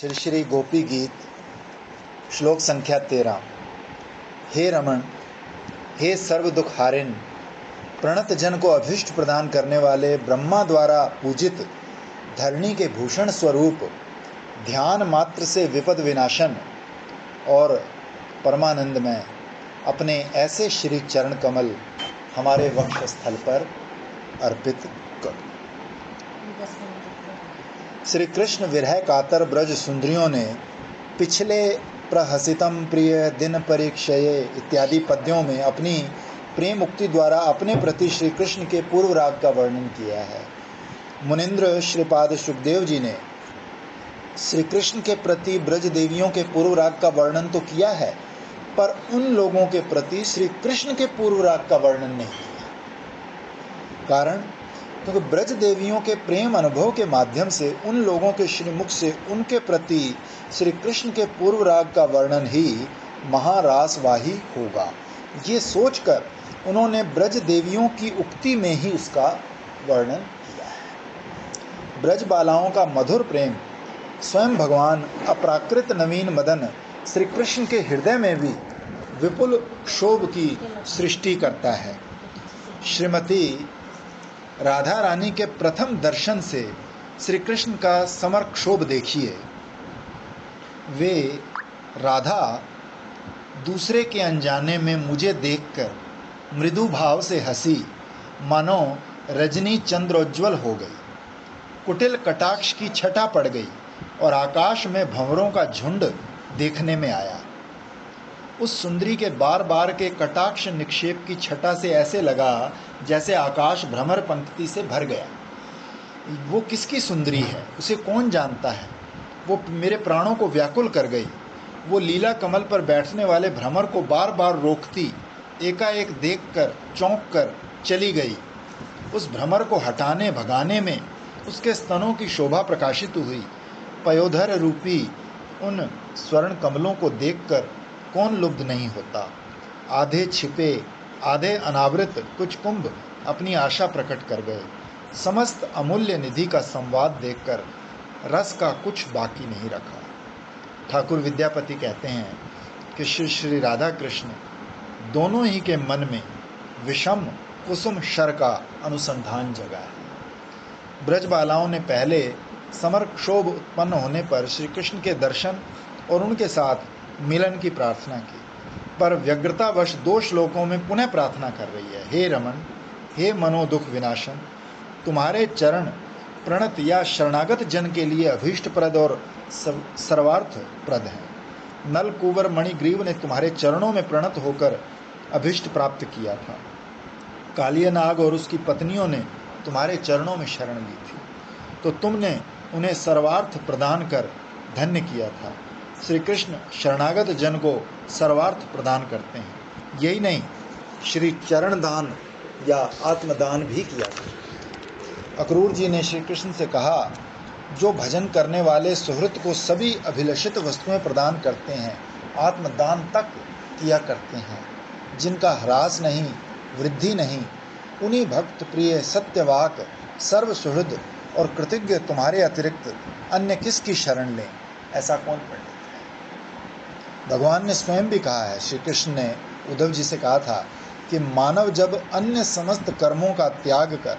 श्री श्री गोपी गीत श्लोक संख्या 13। हे रमण, हे सर्व दुख हारिन, प्रणत जन को अभीष्ट प्रदान करने वाले ब्रह्मा द्वारा पूजित धरणी के भूषण स्वरूप ध्यान मात्र से विपद विनाशन और परमानंद में अपने ऐसे श्री चरण कमल हमारे वक्षस्थल पर अर्पित करो। श्री कृष्ण विरह कातर ब्रज सुंदरियों ने पिछले प्रहसितम प्रिय दिन परीक्षये इत्यादि पद्यों में अपनी प्रेम मुक्ति द्वारा अपने प्रति श्री कृष्ण के पूर्व राग का वर्णन किया है। मुनिंद्र श्रीपाद सुखदेव जी ने श्री कृष्ण के प्रति ब्रज देवियों के पूर्व राग का वर्णन तो किया है, पर उन लोगों के प्रति श्री कृष्ण के पूर्व राग का वर्णन नहीं किया। कारण क्योंकि ब्रज देवियों के प्रेम अनुभव के माध्यम से उन लोगों के श्रीमुख से उनके प्रति श्री कृष्ण के पूर्व राग का वर्णन ही महारासवाही होगा, ये सोचकर उन्होंने ब्रज देवियों की उक्ति में ही उसका वर्णन किया है। ब्रज बालाओं का मधुर प्रेम स्वयं भगवान अपराकृत नवीन मदन श्री कृष्ण के हृदय में भी विपुल क्षोभ की सृष्टि करता है। श्रीमती राधा रानी के प्रथम दर्शन से श्री कृष्ण का समर क्षोभ देखिए। वे राधा दूसरे के अनजाने में मुझे देखकर मृदु भाव से हंसी, मानो रजनी चंद्रोज्वल हो गई। कुटिल कटाक्ष की छटा पड़ गई और आकाश में भंवरों का झुंड देखने में आया। उस सुंदरी के बार बार के कटाक्ष निक्षेप की छटा से ऐसे लगा जैसे आकाश भ्रमर पंक्ति से भर गया। वो किसकी सुंदरी है, उसे कौन जानता है। वो मेरे प्राणों को व्याकुल कर गई। वो लीला कमल पर बैठने वाले भ्रमर को बार बार रोकती, एकाएक देखकर चौंक कर चली गई। उस भ्रमर को हटाने भगाने में उसके स्तनों की शोभा प्रकाशित हुई। पयोधर रूपी उन स्वर्ण कमलों को देखकर कौन लुब्ध नहीं होता। आधे छिपे आधे अनावृत कुछ कुंभ अपनी आशा प्रकट कर गए। समस्त अमूल्य निधि का संवाद देखकर रस का कुछ बाकी नहीं रखा। ठाकुर विद्यापति कहते हैं कि श्री श्री राधा कृष्ण दोनों ही के मन में विषम कुसुम शर का अनुसंधान जगा है। ब्रजबालाओं ने पहले समर क्षोभ उत्पन्न होने पर श्री कृष्ण के दर्शन और उनके साथ मिलन की प्रार्थना की, पर व्यग्रतावश 2 श्लोकों में पुनः प्रार्थना कर रही है। हे रमन, हे मनोदुख विनाशन, तुम्हारे चरण प्रणत या शरणागत जन के लिए अभीष्टप्रद और सर्वार्थ प्रद हैं। नल कुंवर मणिग्रीव ने तुम्हारे चरणों में प्रणत होकर अभीष्ट प्राप्त किया था। कालिया नाग और उसकी पत्नियों ने तुम्हारे चरणों में शरण ली थी, तो तुमने उन्हें सर्वार्थ प्रदान कर धन्य किया था। श्री कृष्ण शरणागत जन को सर्वार्थ प्रदान करते हैं। यही नहीं, श्री चरण दान या आत्मदान भी किया था। अक्रूर जी ने श्री कृष्ण से कहा, जो भजन करने वाले सुहृत को सभी अभिलषित वस्तुएं प्रदान करते हैं, आत्मदान तक किया करते हैं, जिनका ह्रास नहीं वृद्धि नहीं, उन्हीं भक्त प्रिय सत्यवाक सर्व सुहृद और कृतज्ञ तुम्हारे अतिरिक्त अन्य किसकी शरण लें, ऐसा कौन पढ़ लेता है। भगवान ने स्वयं भी कहा है, श्री कृष्ण ने उद्धव जी से कहा था कि मानव जब अन्य समस्त कर्मों का त्याग कर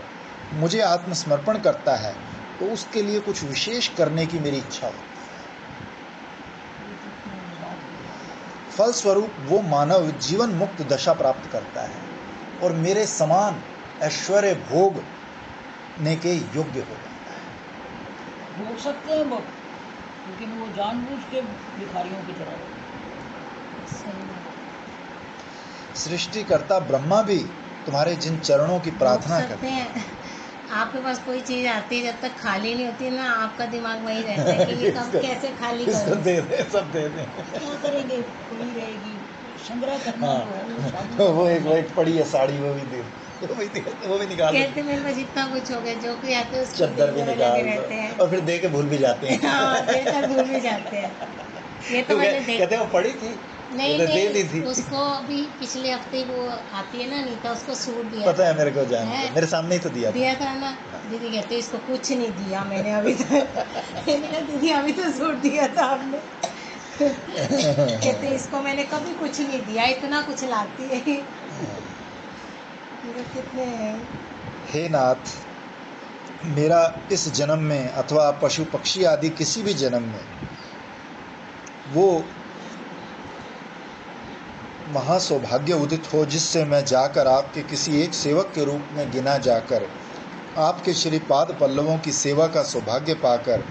मुझे आत्मसमर्पण करता है तो उसके लिए कुछ विशेष करने की मेरी इच्छा होती है। फलस्वरूप वो मानव जीवन मुक्त दशा प्राप्त करता है और मेरे समान ऐश्वर्य भोग ने के योग्य हो जाता है। भोग सकते हैं वो, लेकिन वो जानबूझ के भिखारियों की तरह। सृष्टिकर्ता ब्रह्मा भी तुम्हारे जिन चरणों की प्रार्थना करते हैं। आपके पास कोई चीज आती है, जब तक खाली नहीं होती ना, आपका दिमाग वही रहता है कि ये कब कैसे खाली करें। सब दे दें, सब दे दें। क्या करेंगे, पूरी रहेगी, संग्रह करना। हाँ, वो एक पड़ी है साड़ी, वो भी निकाल कहते मेरे पास इतना कुछ हो गया, जो कोई आते हैं उसकी चद्दर भी निकाल रहते हैं और फिर दे के भूल भी जाते हैं। हाँ, देकर भूल भी जाते हैं। ये तो मैंने कहते हैं वो पड़ी थी, नहीं ये तो दे दी नहीं, थी। उसको अभी पिछले हफ्ते वो आती है ना नीता, उसको सूट दिया पता है मेरे को, जान है, मेरे सामने ही तो दिया था। दिया था ना। दीदी कहते इसको कुछ नहीं दिया मैंने अभी तक। मैंने कहा दीदी अभी तो सूट दिया था आपने। कहते इसको मैंने कभी कुछ नहीं दिया, इतना कुछ लाती है। मेरे कितने हैं। हे नाथ, मेरा इस जन्म में अथवा पशु पक्षी आदि किसी भी जन्म में वो महासौभाग्य उदित हो जिससे मैं जाकर आपके किसी एक सेवक के रूप में गिना जाकर आपके श्री पाद पल्लवों की सेवा का सौभाग्य पाकर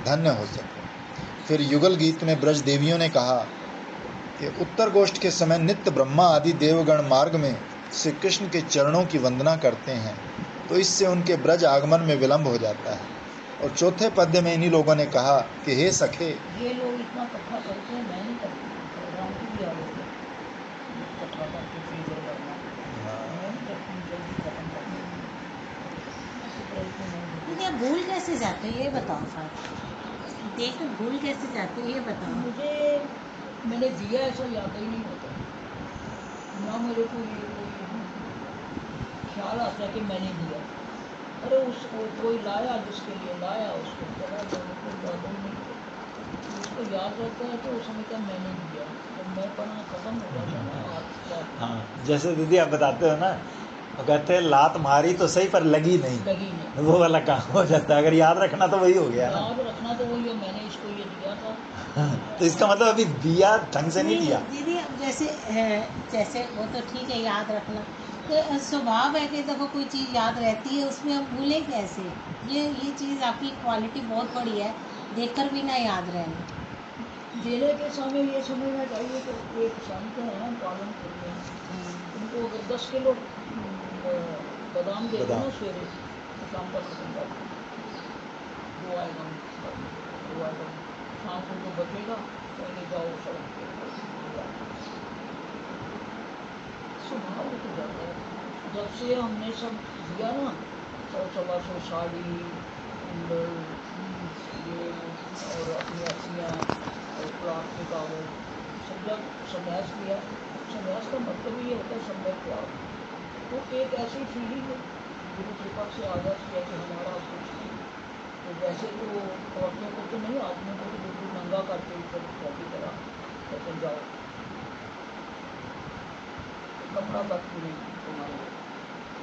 धन्य हो सकूं। फिर युगल गीत में ब्रज देवियों ने कहा कि उत्तर गोष्ठ के समय नित्य ब्रह्मा आदि देवगण मार्ग में श्री कृष्ण के चरणों की वंदना करते हैं, तो इससे उनके ब्रज आगमन में विलंब हो जाता है। और चौथे पद्य में इन्हीं लोगों ने कहा कि हे सखे, ये लोग इतना कट्ठा करते हैं, मैं नहीं करती। प्रोग्राम की भी आदत है कट्ठा करके फ्रीजर भरना, मैं नहीं करती, जल्दी खत्म कर देती हूँ। ऐसे ब्रज में नहीं दीदी होती। आप भूल कैसे जाते हो ये बताओ, फिर देख के भूल कैसे जाते हो ये बताओ। मुझे मैंने दिया ऐसा याद ही नहीं होता ना, मेरे को ये कोई ख्याल आता है कि मैंने दिया। अरे उसको कोई लाया, जिसके लिए लाया उसको चला गया, मेरे को याद ही नहीं है। जिसको याद रहता है तो उस समय का मैंने दिया, जब मैं पढ़ा खत्म हो जाता है ना हाथ बात। हाँ जैसे दीदी आप बताते हो ना, वो कहते हैं लात मारी तो सही पर लगी नहीं, लगी नहीं। वो वाला काम हो जाता है। अगर याद रखना तो वही हो गया ना। याद रखना तो वही है, मैंने इसको ये दिया था। तो इसका मतलब अभी दिया ढंग से नहीं दिया। दीदी अब जैसे वो तो ठीक है याद रखना, तो स्वभाव है कि देखो कोई चीज़ याद रहती है उसमें हम भूले कैसे। ये चीज़ आपकी क्वालिटी बहुत बड़ी है, देखकर भी ना याद रहना। देने के समय ये समझना चाहिए कि एक संत है पालन पुण्य, उनको अगर 10 किलो बादाम दे दो ना सवेरे तो शाम तक खत्म कर दो, 2 आइटम कर दो, 2 आइटम। शाम को जो बचेगा कहेंगे जाओ सड़क पे स्वभाव हो जाता है। जब से हमने सब दिया ना, 100-125 साड़ी कुंडल ये और अपनी अस्थियाँ और प्लाट के कागज सब, जब संन्यास लिया, संन्यास का मतलब ये होता है सम्यक त्याग। तो एक ऐसी फीलिंग गुरु कृपा से आ जाती है कि हमारा कुछ नहीं। तो वैसे तो औरतों को तो नहीं, आदमियों को तो बिल्कुल नंगा करके ऊपर की तरह कहते जाओ, कपड़ा तक भी नहीं तुम्हारे।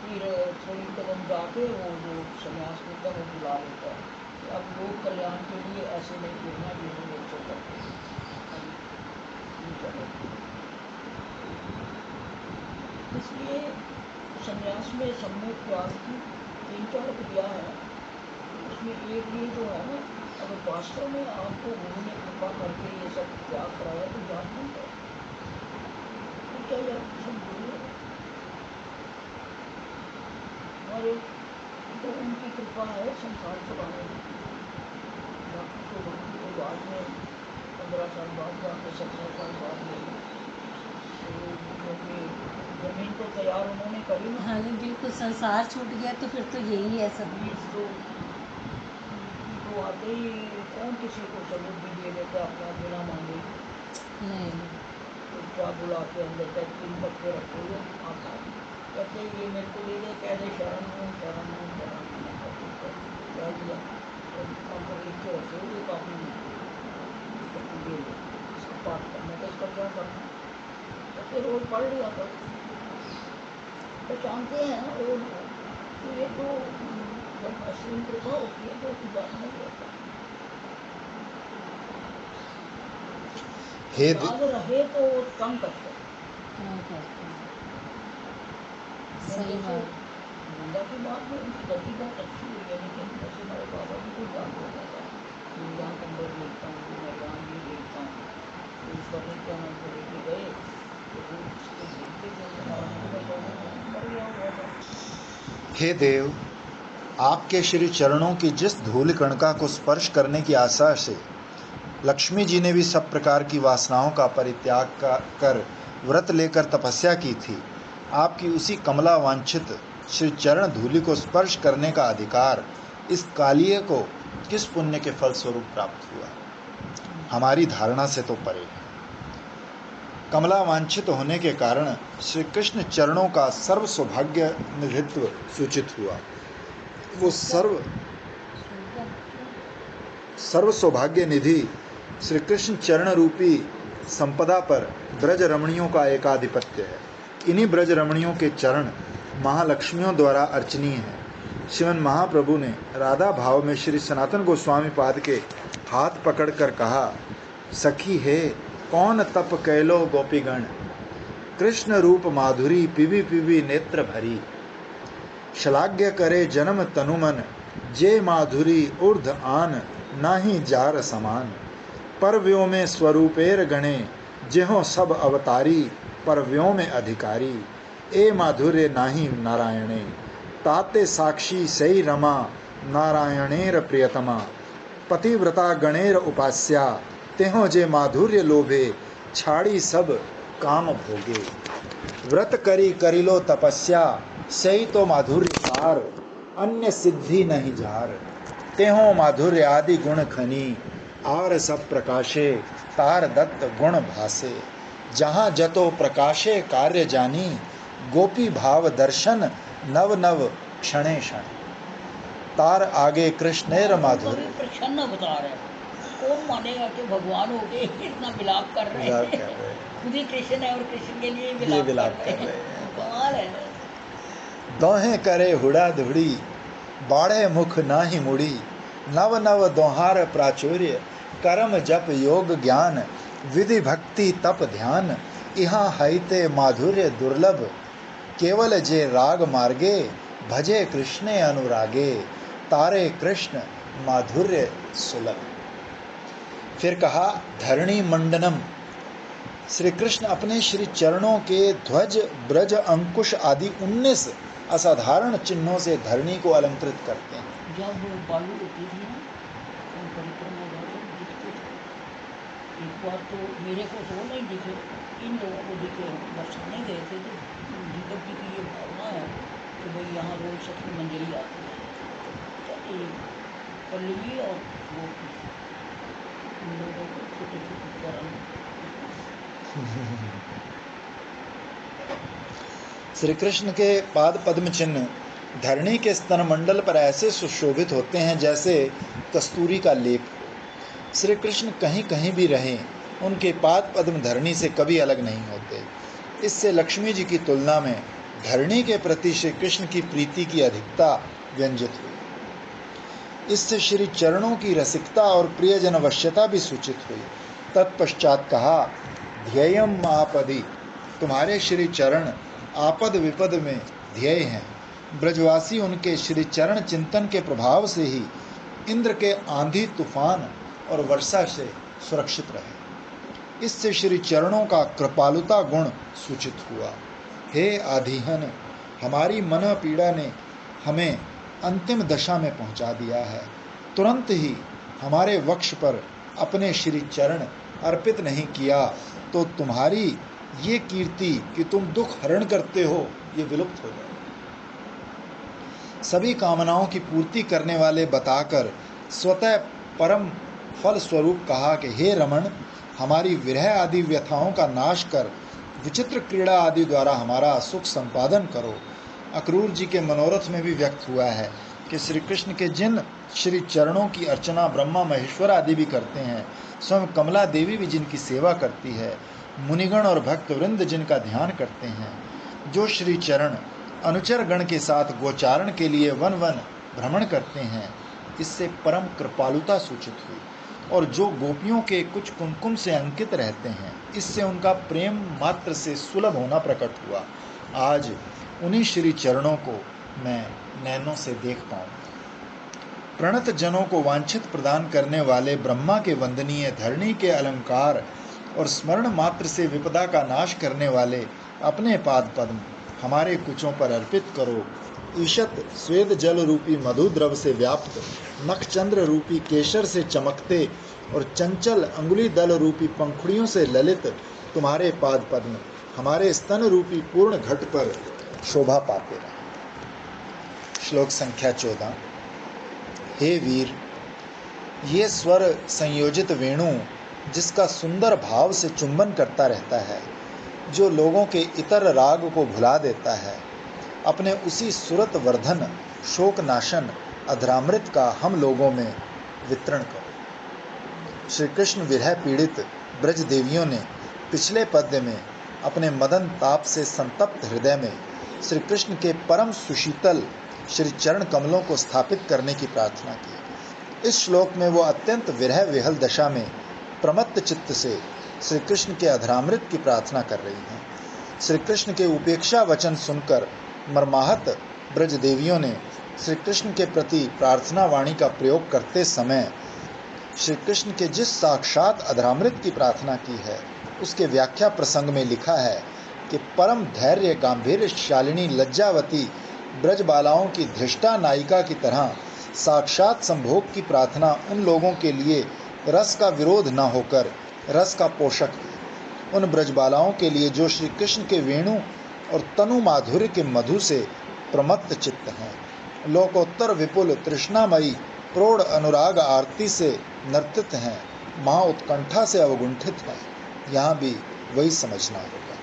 फिर थोड़ी कदम जाके वो जो संन्यास लेता है वो बुला लेता है कि अब लोक कल्याण के लिए ऐसे नहीं फिरना, ये नहीं ऐसे करते अभी नहीं चलो। इसलिए संन्यास में सम्यक त्याग की 3-4 क्रिया है। उसमें एक ये जो है ना, अगर वास्तव में आपको गुरु ने कृपा करके ये सब त्याग कराया तो याद नहीं है, तो क्या याद सब गुरु है। और तो उनकी कृपा है संसार चलाने में। बाकी तो भक्ति तो बाद में 15 साल बाद जाके 17 साल बाद गई, तो क्योंकि जमीन तो तैयार उन्होंने करी ना। हाँ जी बिल्कुल, संसार छूट गया तो फिर तो यही है सब। बीज तो आते ही कौन किसी को सबूत भी दे देता अपना बिना मांगे। नहीं तो क्या बुला के अंदर तक 3 पत्ते रखे हुए आता है, कहते ये मेरे को दे दे, कह दे शरण हूँ शरण हूँ शरण हूँ, कह दिया तो वहाँ पर लिख के रखे हुए काफ़ी में तो दे दो, इसका पाठ करना तो इसका क्या करना, कहते रोज पढ़ लिया करो। पहचानते हैं ना वो लोग, तो ये तो जब अश्विन कृपा होती है तो याद नहीं रहता। हे याद रहे तो कम करते हैं। हाँ करते हैं, मैं सही जैसे बात। वृंदा की बात में उनकी गति बहुत अच्छी हुई है, लेकिन जैसे हमारे बाबा जी को याद होता था कि मैं यहाँ कंबल देखता हूँ, मैं यहाँ ये देखता हूँ, तो ऊपर नित्यानंद को लेके गए तो वो उसको देखते थे, महाराज में तो वो मर गया हुआ था। हे देव, आपके श्री चरणों की जिस धूल कणका को स्पर्श करने की आशा से लक्ष्मी जी ने भी सब प्रकार की वासनाओं का परित्याग कर व्रत लेकर तपस्या की थी, आपकी उसी कमला वांछित श्री चरण धूलि को स्पर्श करने का अधिकार इस कालिये को किस पुण्य के फल स्वरूप प्राप्त हुआ, हमारी धारणा से तो परे है। कमला वांछित होने के कारण श्री कृष्ण चरणों का सर्व सौभाग्य निधित्व सूचित हुआ। वो सर्व सौभाग्य निधि श्री कृष्ण चरण रूपी संपदा पर ब्रज रमणियों का एकाधिपत्य है। इन्हीं ब्रज रमणियों के चरण महालक्ष्मियों द्वारा अर्चनीय हैं। श्रीमन महाप्रभु ने राधा भाव में श्री सनातन गोस्वामी पाद के हाथ पकड़कर कहा, सखी हे कौन तप कैलो गोपीगण, कृष्ण रूप माधुरी पिबी पिबी नेत्र भरी, श्लाघ्य करे जन्म तनुमन, जे माधुरी ऊर्ध आन नाही जार समान, पर व्योमे स्वरूपेर गणे, जेहो सब अवतारी, पर व्योमे अधिकारी, ए माधुर्य नाही नारायणे, ताते साक्षी सई रमा, नारायणेर प्रियतमा, पतिव्रता गणेर उपास्या, तेहो जे माधुर्य लोभे, छाड़ी सब काम भोगे, व्रत करी करिलो तपस्या, सही तो माधुर्य सार, अन्य सिद्धि नहीं जार, तेहो माधुर्य आदि गुण खनी, आर सब प्रकाशे, तार दत्त गुण भासे, जहाँ जतो प्रकाशे कार्य जानी, गोपी भाव दर्शन नव नव क्षणे क्षण, तार आगे कृष्णेर माधुर्य। प्रसन्न बता रहे हैं, कौन मानेगा कि भगवान हो गए इतना विलाप कर रहे हैं, खुद ही कृष्ण है और कृष्ण के लिए विलाप कर रहे हैं, कमाल है। दोहे करे हुड़ा धुड़ी, बाढ़े मुख नाही मुड़ी, नव नव दोहार प्राचुर्य, कर्म जप योग ज्ञान, विधि भक्ति तप ध्यान, यहाँ हईते माधुर्य दुर्लभ, केवल जे राग मार्गे, भजे कृष्णे अनुरागे, तारे कृष्ण माधुर्य सुलभ। फिर कहा धरणी मंडनम, श्री कृष्ण अपने श्री चरणों के ध्वज ब्रज अंकुश आदि 19 असाधारण चिन्हों से धरणी को अलंकृत करते हैं। जब बालू होती थी ना, परिक्रमा दिखते थे, एक बार तो मेरे को तो नहीं दिखे, इन लोगों को दिखे, दर्शाने गए थे। तो दीपक जी की ये भावना है कि भाई यहाँ रोज सखी मंजरी आती है, पल्लवी और वो इन लोगों को छोटे छोटे चरण। श्री कृष्ण के पाद पद्म चिन्ह धरणी के स्तन मंडल पर ऐसे सुशोभित होते हैं जैसे कस्तूरी का लेप हो। श्री कृष्ण कहीं कहीं भी रहें, उनके पाद पद्म धरणी से कभी अलग नहीं होते। इससे लक्ष्मी जी की तुलना में धरणी के प्रति श्री कृष्ण की प्रीति की अधिकता व्यंजित हुई। इससे श्री चरणों की रसिकता और प्रियजन वश्यता भी सूचित हुई। तत्पश्चात कहा, ध्येयम आपदि, तुम्हारे श्री चरण आपद विपद में ध्येय हैं। ब्रजवासी उनके श्री चरण चिंतन के प्रभाव से ही इंद्र के आंधी तूफान और वर्षा से सुरक्षित रहे। इससे श्री चरणों का कृपालुता गुण सूचित हुआ। हे आधिहन, हमारी मन पीड़ा ने हमें अंतिम दशा में पहुंचा दिया है। तुरंत ही हमारे वक्ष पर अपने श्री चरण अर्पित नहीं किया तो तुम्हारी ये कीर्ति कि तुम दुख हरण करते हो, ये विलुप्त हो जाए। सभी कामनाओं की पूर्ति करने वाले बताकर स्वतः परम फल स्वरूप कहा कि हे रमण, हमारी विरह आदि व्यथाओं का नाश कर विचित्र क्रीड़ा आदि द्वारा हमारा सुख संपादन करो। अक्रूर जी के मनोरथ में भी व्यक्त हुआ है कि श्री कृष्ण के जिन श्री चरणों की अर्चना ब्रह्मा महेश्वर आदि भी करते हैं, स्वयं कमला देवी भी जिनकी सेवा करती है, मुनिगण और भक्त वृंद जिनका ध्यान करते हैं, जो श्री चरण अनुचर गण के साथ गोचारण के लिए वन वन भ्रमण करते हैं, इससे परम कृपालुता सूचित हुई। और जो गोपियों के कुछ कुमकुम से अंकित रहते हैं, इससे उनका प्रेम मात्र से सुलभ होना प्रकट हुआ। आज उन्हीं श्री चरणों को मैं नैनों से देख पाऊँ। प्रणत जनों को वांछित प्रदान करने वाले ब्रह्मा के वंदनीय धरणी के अलंकार और स्मरण मात्र से विपदा का नाश करने वाले अपने पाद पद्म हमारे कुचों पर अर्पित करो। ईशत स्वेद जल रूपी मधु द्रव से व्याप्त, नखचंद्र रूपी केशर से चमकते और चंचल अंगुली दल रूपी पंखुड़ियों से ललित तुम्हारे पाद पद्म हमारे स्तन रूपी पूर्ण घट पर शोभा पाते रहे। श्लोक संख्या 14। हे वीर, ये स्वर संयोजित वेणु जिसका सुंदर भाव से चुंबन करता रहता है, जो लोगों के इतर राग को भुला देता है, अपने उसी सुरत वर्धन शोक नाशन अधरामृत का हम लोगों में वितरण करो। श्री कृष्ण विरह पीड़ित ब्रज देवियों ने पिछले पद्य में अपने मदन ताप से संतप्त हृदय में श्री कृष्ण के परम सुशीतल श्री चरण कमलों को स्थापित करने की प्रार्थना की। इस श्लोक में वो अत्यंत विरह विहल दशा में प्रमत्त चित्त से श्री कृष्ण के अधरामृत की प्रार्थना कर रही हैं। श्री कृष्ण के उपेक्षा वचन सुनकर मर्माहत ब्रज देवियों ने श्री कृष्ण के प्रति प्रार्थना वाणी का प्रयोग करते समय श्री कृष्ण के जिस साक्षात अधरामृत की प्रार्थना की है, उसके व्याख्या प्रसंग में लिखा है कि परम धैर्य गांभीर्य शालिनी लज्जावती ब्रज बालाओं की धृष्टा नायिका की तरह साक्षात संभोग की प्रार्थना उन लोगों के लिए रस का विरोध न होकर रस का पोषक है। उन ब्रजबालाओं के लिए जो श्री कृष्ण के वेणु और तनु माधुर्य के मधु से प्रमत्त चित्त हैं, लोकोत्तर विपुल तृष्णामयी प्रौढ़ अनुराग आरती से नर्तित हैं, महा उत्कंठा से अवगुंठित हैं। यहाँ भी वही समझना होगा।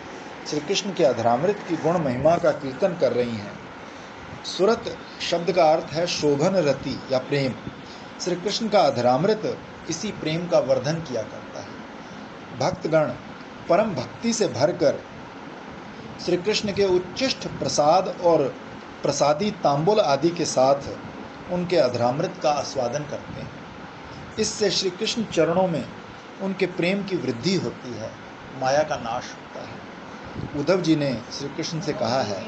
श्री कृष्ण के अधरामृत की गुण महिमा का कीर्तन कर रही हैं। सुरत शब्द का अर्थ है शोभन रति या प्रेम। श्री कृष्ण का अधरामृत इसी प्रेम का वर्धन किया करता है। भक्तगण परम भक्ति से भरकर श्री कृष्ण के उच्चिष्ट प्रसाद और प्रसादी तांबुल आदि के साथ उनके अधरामृत का आस्वादन करते हैं। इससे श्री कृष्ण चरणों में उनके प्रेम की वृद्धि होती है, माया का नाश होता है। उद्धव जी ने श्री कृष्ण से कहा है,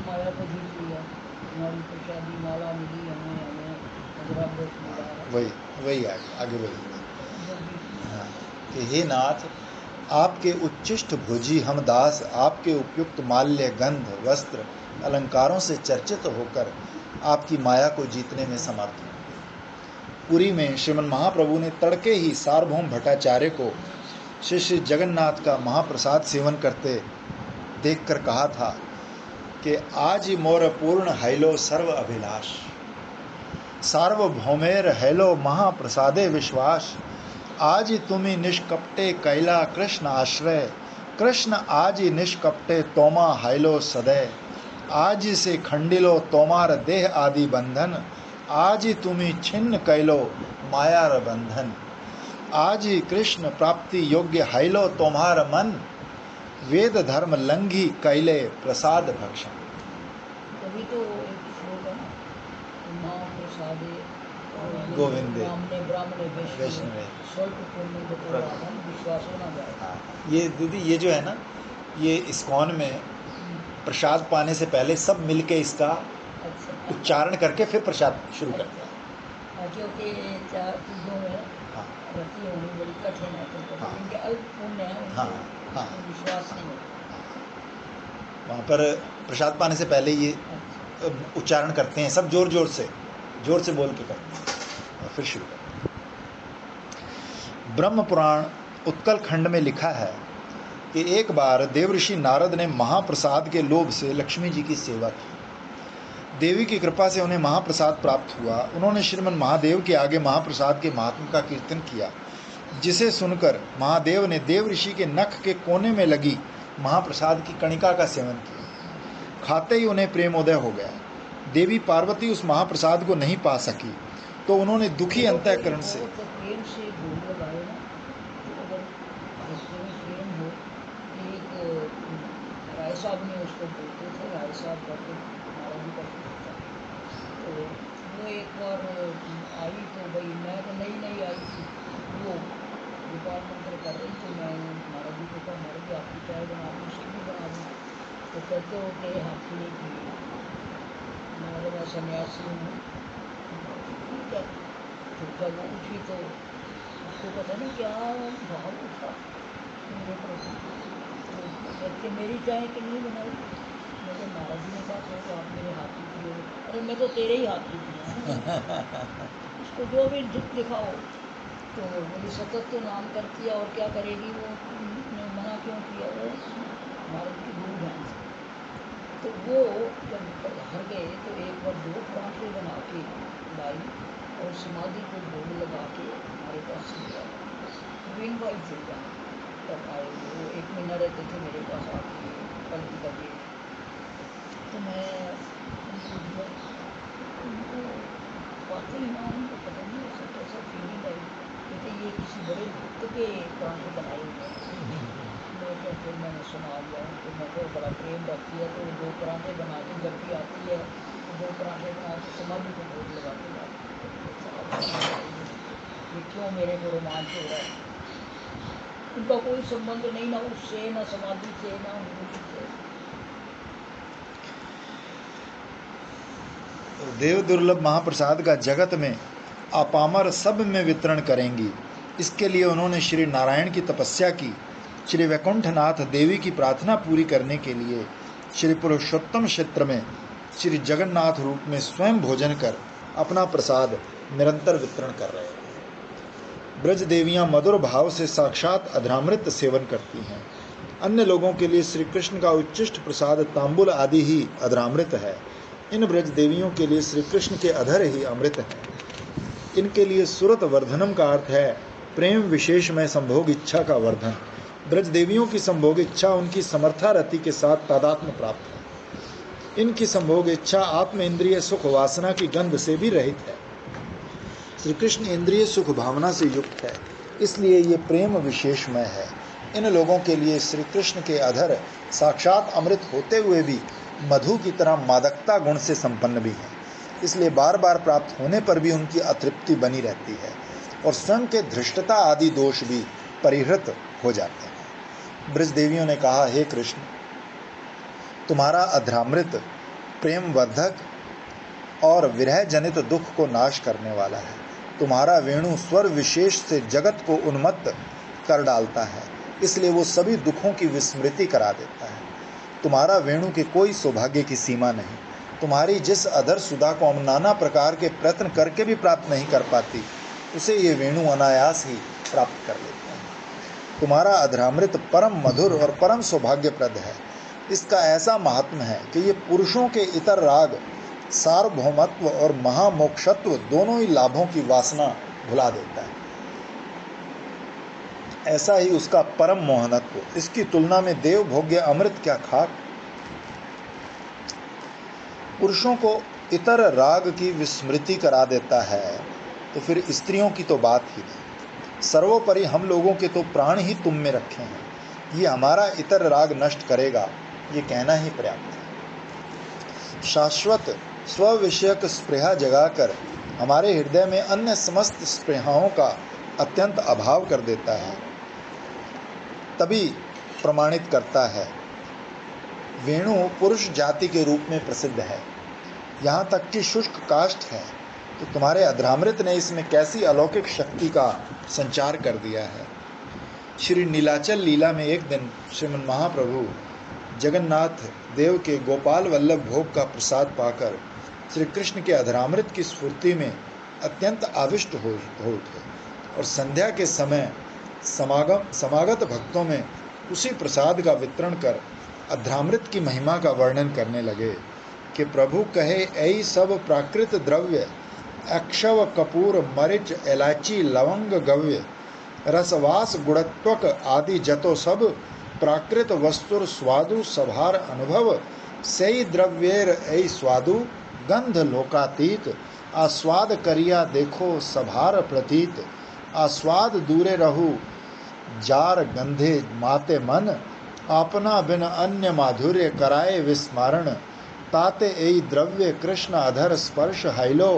माया को जीत लिया, हमारी प्रसादी माला मिली, हमें अधरामृत मिला। वही आगे वही हाँ, कि हे नाथ, आपके उच्चिष्ट भोजी हम दास आपके उपयुक्त माल्य गंध वस्त्र अलंकारों से चर्चित होकर आपकी माया को जीतने में समर्थ हैं। पुरी में श्रीमन महाप्रभु ने तड़के ही सार्वभौम भट्टाचार्य को श्री श्री जगन्नाथ का महाप्रसाद सेवन करते देखकर कहा था कि आज मोर पूर्ण हैलो सर्व अभिलाष, सार्वभौमेर हैलो महाप्रसादे विश्वास, आज तुम्ही निष्कपटे कैला कृष्ण आश्रय, कृष्ण आज निष्कपटे तोमा हैलो सदय, आज से खंडिलो तोमार देह आदि बंधन, आज तुम्ही छिन्न कैलो मायार बंधन, आज कृष्ण प्राप्ति योग्य हैलो तोमार मन, वेद धर्म लंघी कैले प्रसाद भक्षण। तभी तो एक श्लोक है ना, मां प्रसादे गोविंदे ब्राह्मणे वैष्णवे स्वल्प पुण्य विश्वास होना जाए। हाँ, ये दीदी ये जो है ना, ये इस्कॉन में प्रसाद पाने से पहले सब मिलके इसका अच्छा, उच्चारण करके फिर प्रसाद शुरू करते हैं। क्योंकि चार चीज़ों में हाँ रति होनी बड़ी कठिन है, तो हाँ। इनके अल्प पुण्य है, उनको हाँ हाँ विश्वास नहीं होता। वहाँ पर प्रसाद पाने से पहले ये अच्छा, उच्चारण करते हैं, सब जोर जोर से बोल के करते हैं और फिर शुरू करते हैं। ब्रह्म पुराण उत्कल खंड में लिखा है कि एक बार देवऋषि नारद ने महाप्रसाद के लोभ से लक्ष्मी जी की सेवा की। देवी की कृपा से उन्हें महाप्रसाद प्राप्त हुआ। उन्होंने श्रीमन महादेव के आगे महाप्रसाद के महात्म्य का कीर्तन किया, जिसे सुनकर महादेव ने देव ऋषि के नख के कोने में लगी महाप्रसाद की कणिका का सेवन किया। खाते ही उन्हें प्रेमोदय हो गया। देवी पार्वती उस महाप्रसाद को नहीं पा सकी, तो उन्होंने दुखी अंतःकरण से प्रेम से भोग लगाए ना, तो अगर रिश्ते में प्रेम हो, एक राय साहब ने उसको बोलते थे, राय साहब करके हमारा भी करते था। तो वो एक बार आई, तो भाई मैं तो नई आई थी, वो गोपाल मंत्र कर रही थी, मैं महाराज जी को कहा, महाराज जी आपकी चाय बना दी, उसकी भी बना दी। तो कहते हो कि हाथी की मैं सन्यासी हूँ। ठीक है, तो जब वो उठी तो उसको पता नहीं क्या भाव उठा मेरे प्रति, तो कहते मेरी चाय कि नहीं बनाई। मेरे महाराज जी ने कहा तो आप मेरे हाथ की पियोगे। अरे मैं तो तेरे ही हाथ की पिया उसको जो भी दुख दिखाओ। तो बोली सतत तो नाम करती है और क्या करेगी वो, मना क्यों किया, वो महाराज की गुरु बहन। तो वो जब घर गए तो एक बार 2 पराठे बना के लाई और समाधि को भोग लगा के हमारे पास ले आए। वे इनवाइट थे जाने। तक आए। वो 1 महीना रहते थे मेरे पास आके कल की कभी। तो मैं उनको पाते ही ना उनको पता नहीं ऐसा कैसा फीलिंग आई, कहते ये किसी बड़े भक्त के परांठे बनाए हुए हैं। मैं क्या, फिर मैंने सुना लिया उनको, मैं तो बड़ा प्रेम रखती है तो 2 परांठे बना के जब भी आती है तो 2 परांठे बना के समाधि को भोग लगा के लाती है। ये क्यों मेरे को रोमांच हो रहा है? उनका कोई संबंध नहीं, ना उससे, ना समाधि से, ना उनको से। देव दुर्लभ महाप्रसाद का जगत में अपामर सब में वितरण करेंगी। इसके लिए उन्होंने श्री नारायण की तपस्या की। श्री वैकुंठनाथ देवी की प्रार्थना पूरी करने के लिए श्री पुरुषोत्तम क्षेत्र में श्री जगन्नाथ रूप में स्वयं भोजन कर अपना प्रसाद निरंतर वितरण कर रहे हैं। ब्रज देवियां मधुर भाव से साक्षात अधरामृत सेवन करती हैं। अन्य लोगों के लिए श्री कृष्ण का उच्चिष्ट प्रसाद तांबुल आदि ही अधरामृत है। इन ब्रज देवियों के लिए श्री कृष्ण के अधर ही अमृत है। इनके लिए सुरत वर्धनम का अर्थ है प्रेम विशेष में संभोग इच्छा का वर्धन। ब्रज देवियों की संभोग इच्छा उनकी समर्था रति के साथ तादात्म्य प्राप्त है। इनकी संभोग इच्छा आत्म इंद्रिय सुख वासना की गंध से भी रहित है। श्री कृष्ण इंद्रिय सुख भावना से युक्त है, इसलिए ये प्रेम विशेषमय है। इन लोगों के लिए श्री कृष्ण के अधर साक्षात अमृत होते हुए भी मधु की तरह मादकता गुण से संपन्न भी है, इसलिए बार बार प्राप्त होने पर भी उनकी अतृप्ति बनी रहती है और स्वयं के धृष्टता आदि दोष भी परिहृत हो जाते हैं। ब्रज देवियों ने कहा, हे कृष्ण, तुम्हारा अधरामृत प्रेम वर्धक और विरह जनित दुख को नाश करने वाला है। तुम्हारा वेणु स्वर विशेष से जगत को उन्मत्त कर डालता है, इसलिए वो सभी दुखों की विस्मृति करा देता है। तुम्हारा वेणु के कोई सौभाग्य की सीमा नहीं। तुम्हारी जिस अधर सुधा को हम नाना प्रकार के प्रयत्न करके भी प्राप्त नहीं कर पाती, उसे ये वेणु अनायास ही प्राप्त कर लेते हैं। तुम्हारा अधरामृत परम मधुर और परम सौभाग्यप्रद है। इसका ऐसा महात्म्य है कि ये पुरुषों के इतर राग, सार्वभौमत्व और महामोक्षत्व दोनों ही लाभों की वासना भुला देता है। ऐसा ही उसका परम मोहनत्व। इसकी तुलना में देव भोग्य अमृत क्या खाक। पुरुषों को इतर राग की विस्मृति करा देता है, तो फिर स्त्रियों की तो बात ही नहीं। सर्वोपरि हम लोगों के तो प्राण ही तुम में रखे हैं। ये हमारा इतर राग नष्ट करेगा, ये कहना ही पर्याप्त है। शाश्वत स्व विषयक स्पृहा जगाकर हमारे हृदय में अन्य समस्त स्पृहाओं का अत्यंत अभाव कर देता है, तभी प्रमाणित करता है। वेणु पुरुष जाति के रूप में प्रसिद्ध है, यहाँ तक कि शुष्क काष्ठ है, तो तुम्हारे अधरामृत ने इसमें कैसी अलौकिक शक्ति का संचार कर दिया है। श्री नीलाचल लीला में एक दिन श्रीमन महाप्रभु जगन्नाथ देव के गोपाल वल्लभ भोग का प्रसाद पाकर श्री कृष्ण के अधरामृत की स्फूर्ति में अत्यंत आविष्ट हो उठे और संध्या के समय समागत भक्तों में उसी प्रसाद का वितरण कर अधरामृत की महिमा का वर्णन करने लगे कि प्रभु कहे, ऐ सब प्राकृत द्रव्य अक्षव कपूर मरिच इलायची लवंग गव्य रसवास गुणत्वक आदि जतो सब प्राकृत वस्तुर स्वादु सभार अनुभव सई द्रव्येर ऐ स्वादु गंध लोकातीत आस्वाद करिया देखो सभार प्रतीत आस्वाद दूरे रहु जार गंधे माते मन अपना बिन अन्य माधुर्य कराए विस्मारण ताते ऐ द्रव्य कृष्ण अधर स्पर्श हैलो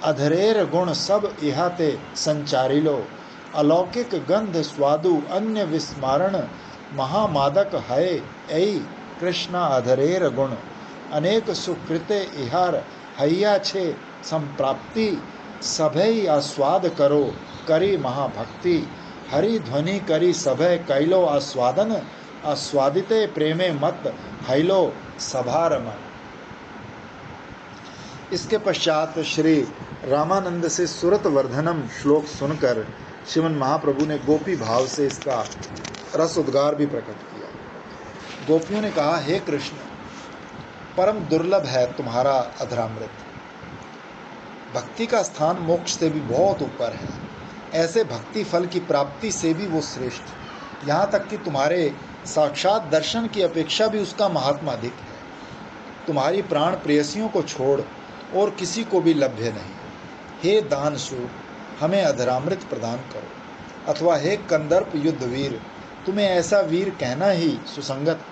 अधरेर गुण सब इहाते संचारिलो अलौकिक गंध स्वादु अन्य विस्मारण महामादक है ऐ कृष्ण अधरेर गुण अनेक सुकृते इहार हैया छे संप्राप्ति सभै आस्वाद करो करी महाभक्ति हरि ध्वनि करी सभै कैलो आस्वादन आस्वादिते प्रेमे मत हैलो सभार मन। इसके पश्चात श्री रामानंद से सुरत वर्धनम श्लोक सुनकर श्रीमन महाप्रभु ने गोपी भाव से इसका रस उद्गार भी प्रकट किया। गोपियों ने कहा, हे कृष्ण, परम दुर्लभ है तुम्हारा अधरामृत। भक्ति का स्थान मोक्ष से भी बहुत ऊपर है। ऐसे भक्ति फल की प्राप्ति से भी वो श्रेष्ठ। यहाँ तक कि तुम्हारे साक्षात दर्शन की अपेक्षा भी उसका महात्मा अधिक है। तुम्हारी प्राण प्रेयसियों को छोड़ और किसी को भी लभ्य नहीं। हे दान सूर, हमें अधरामृत प्रदान करो, अथवा हे कंदर्प युद्धवीर, तुम्हें ऐसा वीर कहना ही सुसंगत।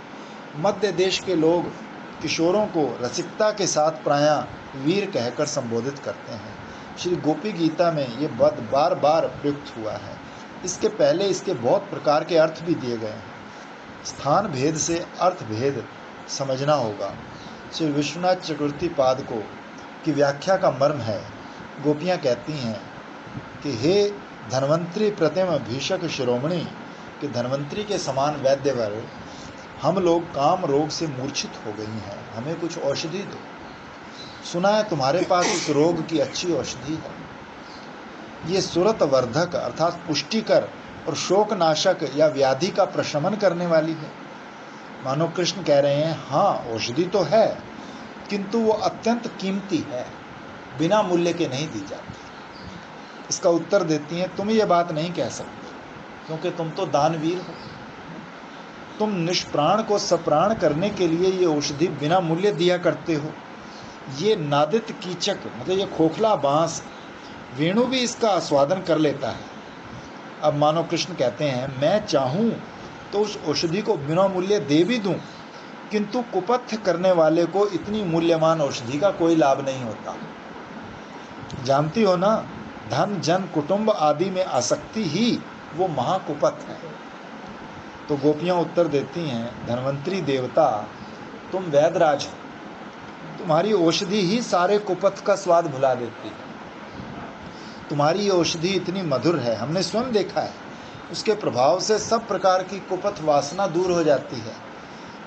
मध्य देश के लोग किशोरों को रसिकता के साथ प्रायः वीर कहकर संबोधित करते हैं। श्री गोपी गीता में ये पद बार बार प्रयुक्त हुआ है। इसके पहले इसके बहुत प्रकार के अर्थ भी दिए गए हैं। स्थान भेद से अर्थ भेद समझना होगा। श्री विश्वनाथ चक्रवर्ती पाद को की व्याख्या का मर्म है। गोपियाँ कहती हैं कि हे धन्वंतरी प्रतिम भीषक शिरोमणि, कि धन्वंतरी के समान वैद्यवर, हम लोग काम रोग से मूर्छित हो गई हैं, हमें कुछ औषधि दो। सुना है तुम्हारे पास इस रोग की अच्छी औषधि है। ये सुरत वर्धक अर्थात पुष्टिकर और शोकनाशक या व्याधि का प्रशमन करने वाली है। मानो कृष्ण कह रहे हैं, हाँ औषधि तो है, किंतु वो अत्यंत कीमती है, बिना मूल्य के नहीं दी जाती। इसका उत्तर देती हैं, तुम ये बात नहीं कह सकते, क्योंकि तुम तो दानवीर हो। तुम निष्प्राण को सप्राण करने के लिए ये औषधि बिना मूल्य दिया करते हो। ये नादित कीचक, मतलब ये खोखला बांस, वेणु भी इसका आस्वादन कर लेता है। अब मानो कृष्ण कहते हैं, मैं चाहूं तो उस औषधि को बिना मूल्य दे भी दूं, किंतु कुपथ करने वाले को इतनी मूल्यवान औषधि का कोई लाभ नहीं होता। जानती हो ना, धन जन कुटुंब आदि में आसक्ति ही वो महाकुपथ है। तो गोपियां उत्तर देती हैं, धन्वंतरी देवता, तुम वैदराज हो, तुम्हारी औषधि ही सारे कुपथ का स्वाद भुला देती है। तुम्हारी औषधि इतनी मधुर है, हमने स्वयं देखा है। उसके प्रभाव से सब प्रकार की कुपथ वासना दूर हो जाती है।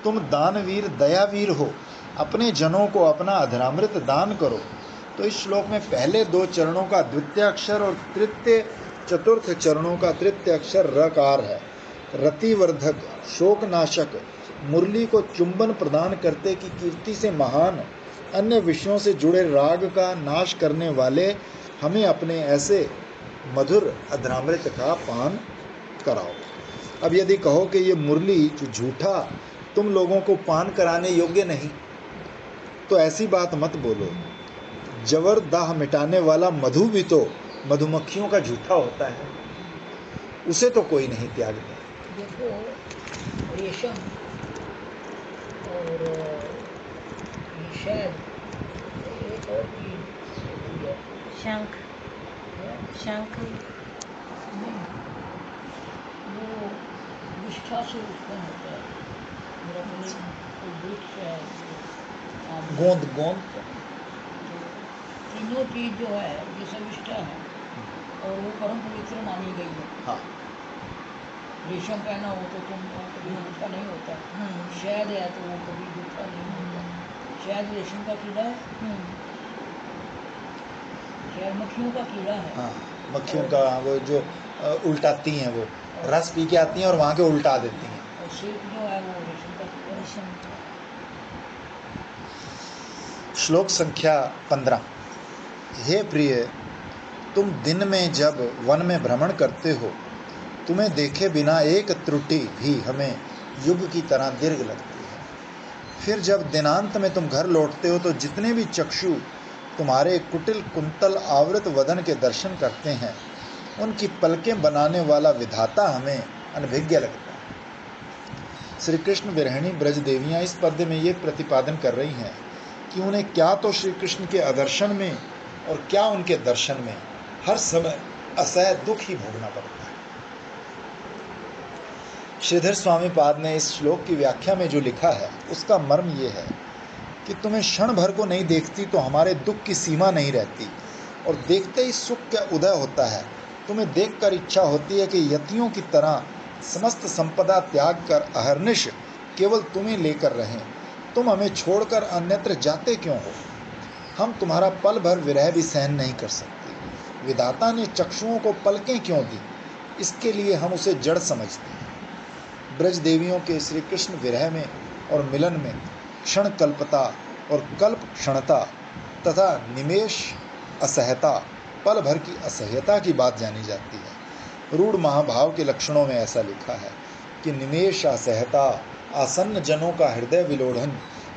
तुम दानवीर दयावीर हो, अपने जनों को अपना अधरामृत दान करो। तो इस श्लोक में पहले 2 चरणों का द्वितीय अक्षर और चतुर्थ चरणों का तृतीय अक्षर रकार है। रतिवर्धक, शोकनाशक, मुरली को चुंबन प्रदान करते की कीर्ति से महान, अन्य विषयों से जुड़े राग का नाश करने वाले हमें अपने ऐसे मधुर अधरामृत का पान कराओ। अब यदि कहो कि ये मुरली जो झूठा तुम लोगों को पान कराने योग्य नहीं, तो ऐसी बात मत बोलो। जवर दाह मिटाने वाला मधु भी तो मधुमक्खियों का झूठा होता है, उसे तो कोई नहीं त्यागता। देखो, रेशम और शहद, एक और चीज होती है, शंख, शंख नहीं, वो निष्ठा से उत्पन्न होता है। मेरा कोई वृक्ष है, गोंद गोंद तीनों चीज जो है ये सब निष्ठा है और वो परम पवित्र मानी गई है। हाँ, रेशम पहना हो तो तुम कभी झूठा नहीं होता। शहद है तो वो कभी झूठा नहीं होता। शहद रेशम का कीड़ा है, शहद मक्खियों का कीड़ा है। हाँ, मक्खियों का वो जो उल्टाती हैं, वो रस पी के आती हैं और वहाँ के उल्टा देती हैं। और सिल्क जो है वो रेशम का कीड़ा। रेशम का। श्लोक संख्या 15। हे प्रिय, तुम दिन में जब वन में भ्रमण करते हो, तुम्हें देखे बिना एक त्रुटि भी हमें युग की तरह दीर्घ लगती है। फिर जब दिनांत में तुम घर लौटते हो तो जितने भी चक्षु तुम्हारे कुटिल कुंतल आवृत वदन के दर्शन करते हैं, उनकी पलकें बनाने वाला विधाता हमें अनभिज्ञ लगता है। श्री कृष्ण विरहिणी ब्रज देवियाँ इस पद्य में ये प्रतिपादन कर रही हैं कि उन्हें क्या तो श्री कृष्ण के अदर्शन में और क्या उनके दर्शन में हर समय असह्य दुख ही भोगना पड़ता है। श्रीधर स्वामी पाद ने इस श्लोक की व्याख्या में जो लिखा है उसका मर्म ये है कि तुम्हें क्षण भर को नहीं देखती तो हमारे दुख की सीमा नहीं रहती, और देखते ही सुख का उदय होता है। तुम्हें देखकर इच्छा होती है कि यतियों की तरह समस्त संपदा त्याग कर अहर्निश केवल तुम्हें लेकर रहें। तुम हमें छोड़कर अन्यत्र जाते क्यों हो? हम तुम्हारा पल भर विरह भी सहन नहीं कर सकते। विधाता ने चक्षुओं को पलकें क्यों दी, इसके लिए हम उसे जड़ समझते हैं। ब्रज देवियों के श्री कृष्ण विरह में और मिलन में क्षण कल्पता और कल्प क्षणता तथा निमेष असहता, पल भर की असह्यता की बात जानी जाती है। रूढ़ महाभाव के लक्षणों में ऐसा लिखा है। कि निमेष असहता, आसन्न जनों का हृदय विलोढ़न,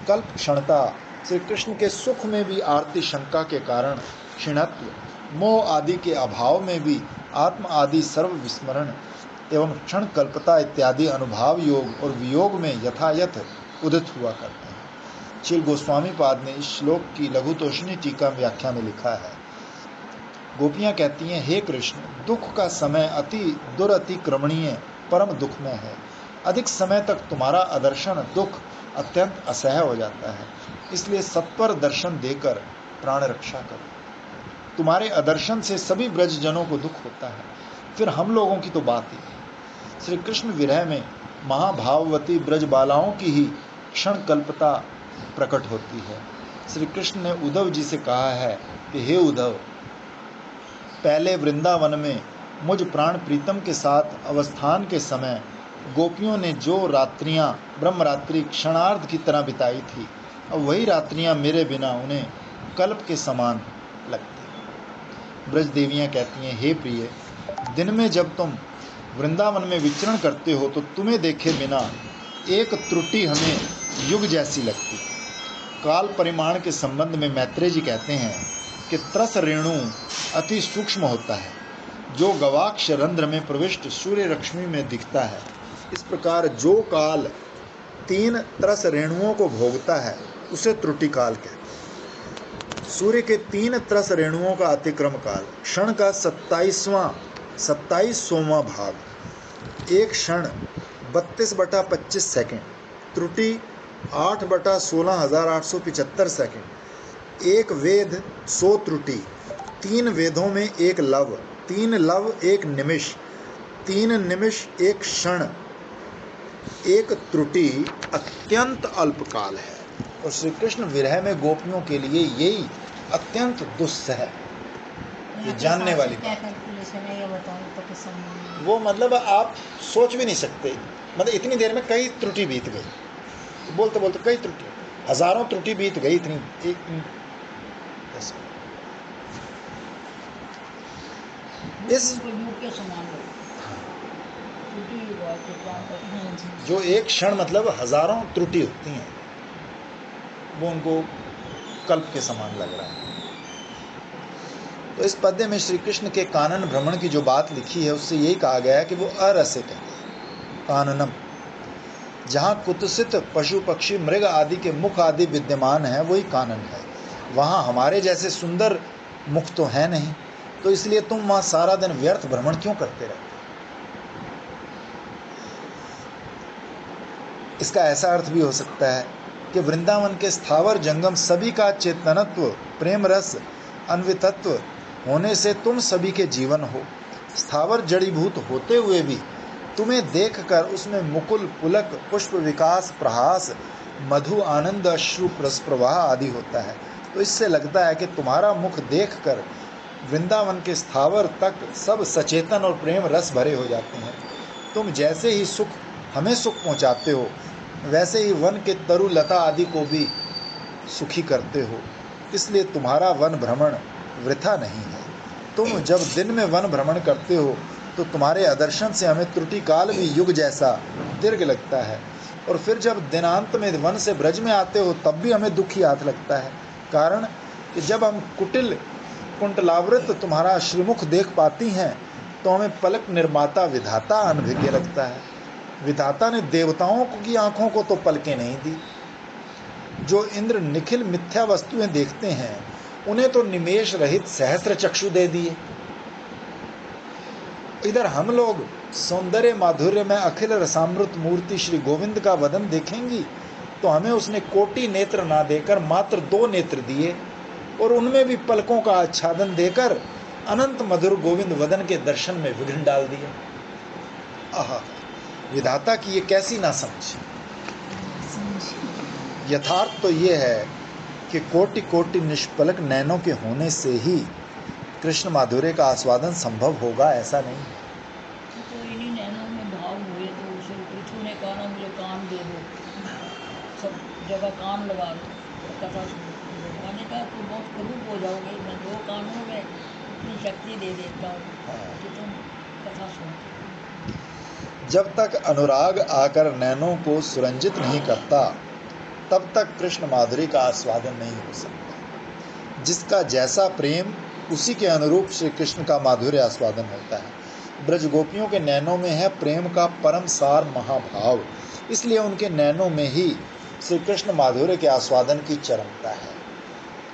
कल्प क्षणता, श्री कृष्ण के सुख में भी आरती शंका के कारण क्षीणत्व, मोह आदि के अभाव में भी आत्म आदि सर्व विस्मरण एवं क्षण कल्पता इत्यादि अनुभाव योग और वियोग में यथायथ उदित हुआ करते हैं। श्री गोस्वामी पाद ने इस श्लोक की लघुतोषणी टीका व्याख्या में लिखा है, गोपियां कहती हैं, हे कृष्ण, दुख का समय अति दुरतिक्रमणीय परम दुखमय है। अधिक समय तक तुम्हारा अदर्शन दुख अत्यंत असह्य हो जाता है, इसलिए सत्वर दर्शन देकर प्राण रक्षा करो। तुम्हारे अदर्शन से सभी ब्रजजनों को दुख होता है, फिर हम लोगों की तो बात ही नहीं। श्री कृष्ण विरह में महाभाववती ब्रजबालाओं की ही क्षण कल्पता प्रकट होती है। श्री कृष्ण ने उद्धव जी से कहा है कि हे उद्धव, पहले वृंदावन में मुझ प्राण प्रीतम के साथ अवस्थान के समय गोपियों ने जो रात्रियां ब्रह्मरात्रि क्षणार्ध की तरह बिताई थी, अब वही रात्रियां मेरे बिना उन्हें कल्प के समान लगती। ब्रज देवियां कहती हैं, हे प्रिय, दिन में जब तुम वृंदावन में विचरण करते हो तो तुम्हें देखे बिना एक त्रुटि हमें युग जैसी लगती। काल परिमाण के संबंध में मैत्रेय जी कहते हैं कि त्रस रेणु अति सूक्ष्म होता है, जो गवाक्ष रंध्र में प्रविष्ट सूर्य रश्मि में दिखता है। इस प्रकार जो काल 3 त्रस रेणुओं को भोगता है उसे त्रुटि काल कहते हैं। सूर्य के 3 त्रस रेणुओं का अतिक्रम काल क्षण का 27वां भाग, एक क्षण 32/25 सेकेंड, त्रुटि 8/16,875 सेकेंड, एक वेद 100 त्रुटि, 3 वेदों में एक लव, 3 लव एक निमिष, 3 निमिष एक क्षण, एक त्रुटि अत्यंत अल्पकाल है। और श्री कृष्ण विरह में गोपियों के लिए यही अत्यंत दुस्सह ये जानने वाली क्या कैलकुलेशन है ये बताओ तो कुछ समझ नहीं। वो मतलब आप सोच भी नहीं सकते, मतलब इतनी देर में कई त्रुटि बीत गई, बोलते बोलते कई त्रुटि, हजारों त्रुटि बीत गई इतनी एक इस के समान जो एक क्षण मतलब हजारों त्रुटि होती हैं, वो उनको कल्प के समान लग रहा है। तो इस पद्य में श्री कृष्ण के कानन भ्रमण की जो बात लिखी है उससे यही कहा गया है कि वो अरसिक है। काननम, जहाँ कुत्सित पशु पक्षी मृग आदि के मुख आदि विद्यमान है वही कानन है। वहाँ हमारे जैसे सुंदर मुख तो है नहीं, तो इसलिए तुम वहाँ सारा दिन व्यर्थ भ्रमण क्यों करते रहते। इसका ऐसा अर्थ भी हो सकता है कि वृंदावन के स्थावर जंगम सभी का चेतनत्व प्रेम रस अन्वितत्व होने से तुम सभी के जीवन हो। स्थावर जड़ीभूत होते हुए भी तुम्हें देखकर उसमें मुकुल पुलक पुष्प विकास प्रहास मधु आनंद अश्रु प्रवाह आदि होता है। तो इससे लगता है कि तुम्हारा मुख देखकर वृंदावन के स्थावर तक सब सचेतन और प्रेम रस भरे हो जाते हैं। तुम जैसे ही सुख हमें सुख पहुंचाते हो, वैसे ही वन के तरु लता आदि को भी सुखी करते हो, इसलिए तुम्हारा वन भ्रमण वृथा नहीं है। तुम जब दिन में वन भ्रमण करते हो तो तुम्हारे आदर्शन से हमें त्रुटि काल भी युग जैसा दीर्घ लगता है, और फिर जब दिनांत में वन से ब्रज में आते हो तब भी हमें दुखी हाथ लगता है। कारण कि जब हम कुटिल कुंटलावृत तुम्हारा श्रीमुख देख पाती हैं तो हमें पलक निर्माता विधाता अनभिज्ञ लगता है। विधाता ने देवताओं की आंखों को तो पलकें नहीं दी। जो इंद्र निखिल मिथ्या वस्तुएं देखते हैं उन्हें तो निमेष रहित सहस्त्र चक्षु दे दिए। इधर हम लोग सौंदर्य माधुर्य में अखिल रसामृत मूर्ति श्री गोविंद का वदन देखेंगी तो हमें उसने कोटि नेत्र ना देकर मात्र 2 नेत्र दिए, और उनमें भी पलकों का आच्छादन देकर अनंत मधुर गोविंद वदन के दर्शन में विघ्न डाल दिया। आहा, विधाता की ये कैसी ना समझ। यथार्थ तो ये है कि कोटि कोटि निष्पलक नैनों के होने से ही कृष्ण माधुर्य का आस्वादन संभव होगा, ऐसा नहीं है। तो इन्हीं नैनों में भाव हुए तो उसे पृथ्वी ने कहा ना मुझे कान दे दो, सब जगह कान लगा दो, कथा भगवान ने कहा तुम बहुत करूप हो जाओगे, मैं 2 कानों में इतनी शक्ति दे देता हूँ कि तुम कथा सुनते। जब तक अनुराग आकर नैनों को सुरंजित नहीं करता, तब तक कृष्ण माधुरी का आस्वादन नहीं हो सकता। जिसका जैसा प्रेम, उसी के अनुरूप श्री कृष्ण का माधुर्य आस्वादन होता है। ब्रज गोपियों के नैनों में है प्रेम का परम सार महाभाव, इसलिए उनके नैनों में ही श्री कृष्ण माधुर्य के आस्वादन की चरमता है।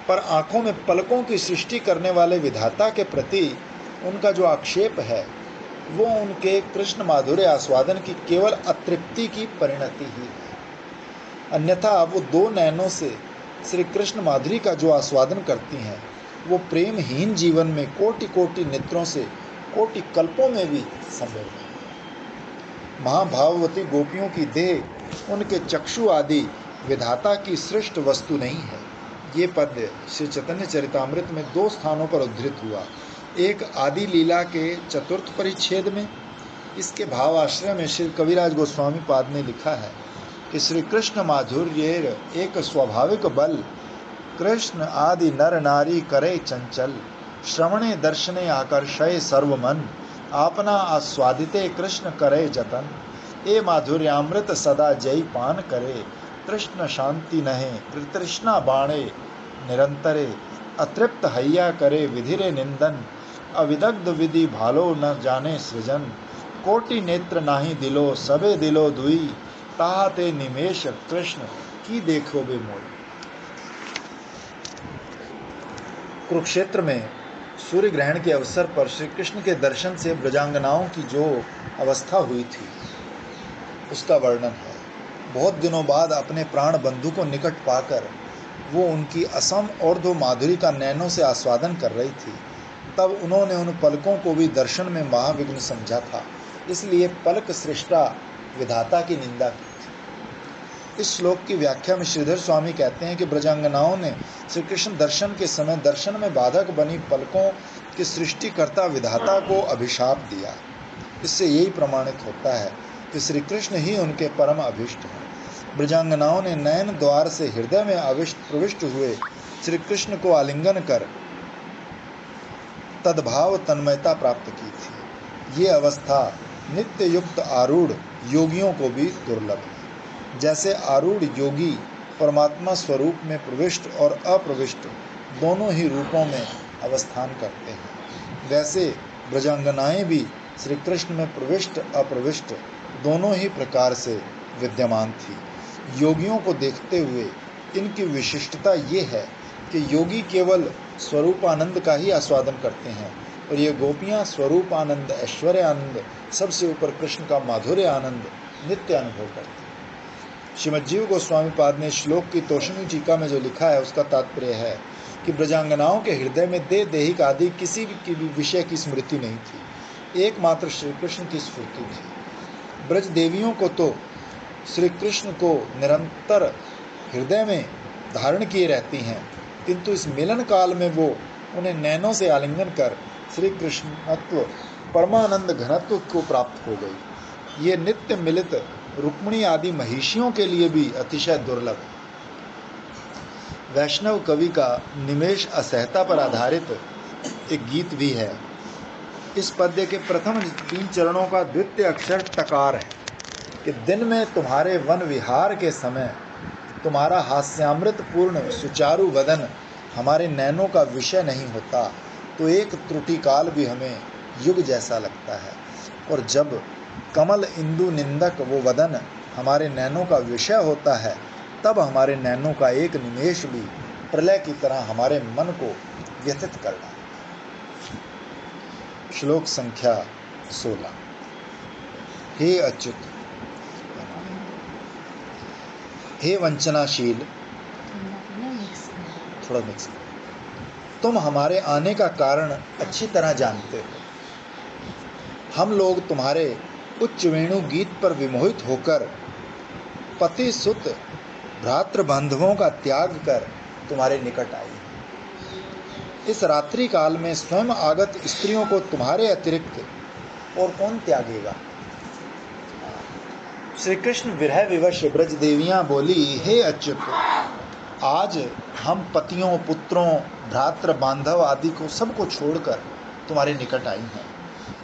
पर आंखों में पलकों की सृष्टि करने वाले विधाता के प्रति उनका जो आक्षेप है, वो उनके कृष्ण माधुर्य आस्वादन की केवल अतृप्ति की परिणति ही है। अन्यथा वो दो नैनों से श्री कृष्ण माधुरी का जो आस्वादन करती हैं, वो प्रेमहीन जीवन में कोटि कोटि नेत्रों से कोटि कल्पों में भी संभव नहीं। महाभाववती गोपियों की देह उनके चक्षु आदि विधाता की सृष्ट वस्तु नहीं है। ये पद्य श्री चैतन्य चरितामृत में 2 स्थानों पर उद्धृत हुआ। एक आदि लीला के 4th परिच्छेद में, इसके भावाश्रय में श्री कविराज गोस्वामी पाद ने लिखा है कि श्री कृष्ण माधुर्येर एक स्वाभाविक बल, कृष्ण आदि नर नारी करे चंचल, श्रवणे दर्शने आकर्षय सर्वमन, आपना आस्वादिते कृष्ण करे जतन, ए माधुर्यामृत सदा जय पान करे, कृष्ण शांति नहे कृतृष्णा बाणे निरंतरे, अतृप्त हैया करे विधिरे निंदन, अविदग्ध विधि भालो न जाने सृजन, कोटि नेत्र नाही दिलो सबे दिलो दुई, ताहते निमेश कृष्ण की देखो बे मोई। कुरुक्षेत्र में सूर्य ग्रहण के अवसर पर श्री कृष्ण के दर्शन से ब्रजांगनाओं की जो अवस्था हुई थी, उसका वर्णन है। बहुत दिनों बाद अपने प्राण बंधु को निकट पाकर वो उनकी असम और दो माधुरी का नैनों से आस्वादन कर रही थी, तब उन्होंने उन पलकों को भी दर्शन में महाविघ्न समझा था, इसलिए पलक सृष्टा विधाता की निंदा की थी। इस श्लोक की व्याख्या में श्रीधर स्वामी कहते हैं कि ब्रजांगनाओं ने श्री कृष्ण दर्शन के समय दर्शन में बाधक बनी पलकों के सृष्टिकर्ता विधाता को अभिशाप दिया। इससे यही प्रमाणित होता है कि श्री कृष्ण ही उनके परम अभिष्ट हैं। ब्रजांगनाओं ने नयन द्वार से हृदय में प्रविष्ट हुए श्री कृष्ण को आलिंगन कर तद्भाव तन्मयता प्राप्त की थी। ये अवस्था नित्य युक्त आरूढ़ योगियों को भी दुर्लभ है। जैसे आरूढ़ योगी परमात्मा स्वरूप में प्रविष्ट और अप्रविष्ट दोनों ही रूपों में अवस्थान करते हैं, वैसे ब्रजांगनाएं भी श्री कृष्ण में प्रविष्ट अप्रविष्ट दोनों ही प्रकार से विद्यमान थी। योगियों को देखते हुए इनकी विशिष्टता ये है कि योगी केवल स्वरूपानंद का ही आस्वादन करते हैं और ये गोपियाँ स्वरूप आनंद, ऐश्वर्य आनंद, सबसे ऊपर कृष्ण का माधुर्य आनंद नित्य अनुभव करते हैं। श्रीमज्जीव गोस्वामी पाद ने श्लोक की तोषणी टीका में जो लिखा है, उसका तात्पर्य है कि ब्रजांगनाओं के हृदय में देहिक आदि किसी भी विषय की स्मृति नहीं थी, एकमात्र श्री कृष्ण की स्फूर्ति थी। ब्रज देवियों को तो श्री कृष्ण को निरंतर हृदय में धारण किए रहती हैं, किंतु इस मिलन काल में वो उन्हें नैनों से आलिंगन कर श्री कृष्णत्व परमानंद घनत्व को प्राप्त हो गई। ये नित्य मिलित रुक्मिणी आदि महिषियों के लिए भी अतिशय दुर्लभ है। वैष्णव कवि का निमेष असहता पर आधारित एक गीत भी है। इस पद्य के प्रथम 3 चरणों का द्वितीय अक्षर टकार है कि दिन में तुम्हारे वन विहार के समय तुम्हारा हास्यामृत पूर्ण सुचारू वदन हमारे नैनों का विषय नहीं होता तो एक त्रुटि काल भी हमें युग जैसा लगता है, और जब कमल इंदु निंदक वो वदन हमारे नैनों का विषय होता है तब हमारे नैनों का एक निमेष भी प्रलय की तरह हमारे मन को व्यथित करना। श्लोक संख्या 16। हे अच्युत, हे वंचनाशील, थोड़ा मिक्स, तुम हमारे आने का कारण अच्छी तरह जानते हो। हम लोग तुम्हारे उच्च वेणु गीत पर विमोहित होकर पति सुत भ्रातृ बांधवों का त्याग कर तुम्हारे निकट आए। इस रात्रि काल में स्वयं आगत स्त्रियों को तुम्हारे अतिरिक्त और कौन त्यागेगा। श्री कृष्ण विरह विवश ब्रज देवियां बोली, हे अच्युत, आज हम पतियों, पुत्रों, भ्रातृ बांधव आदि को सबको छोड़कर तुम्हारे निकट आई हैं।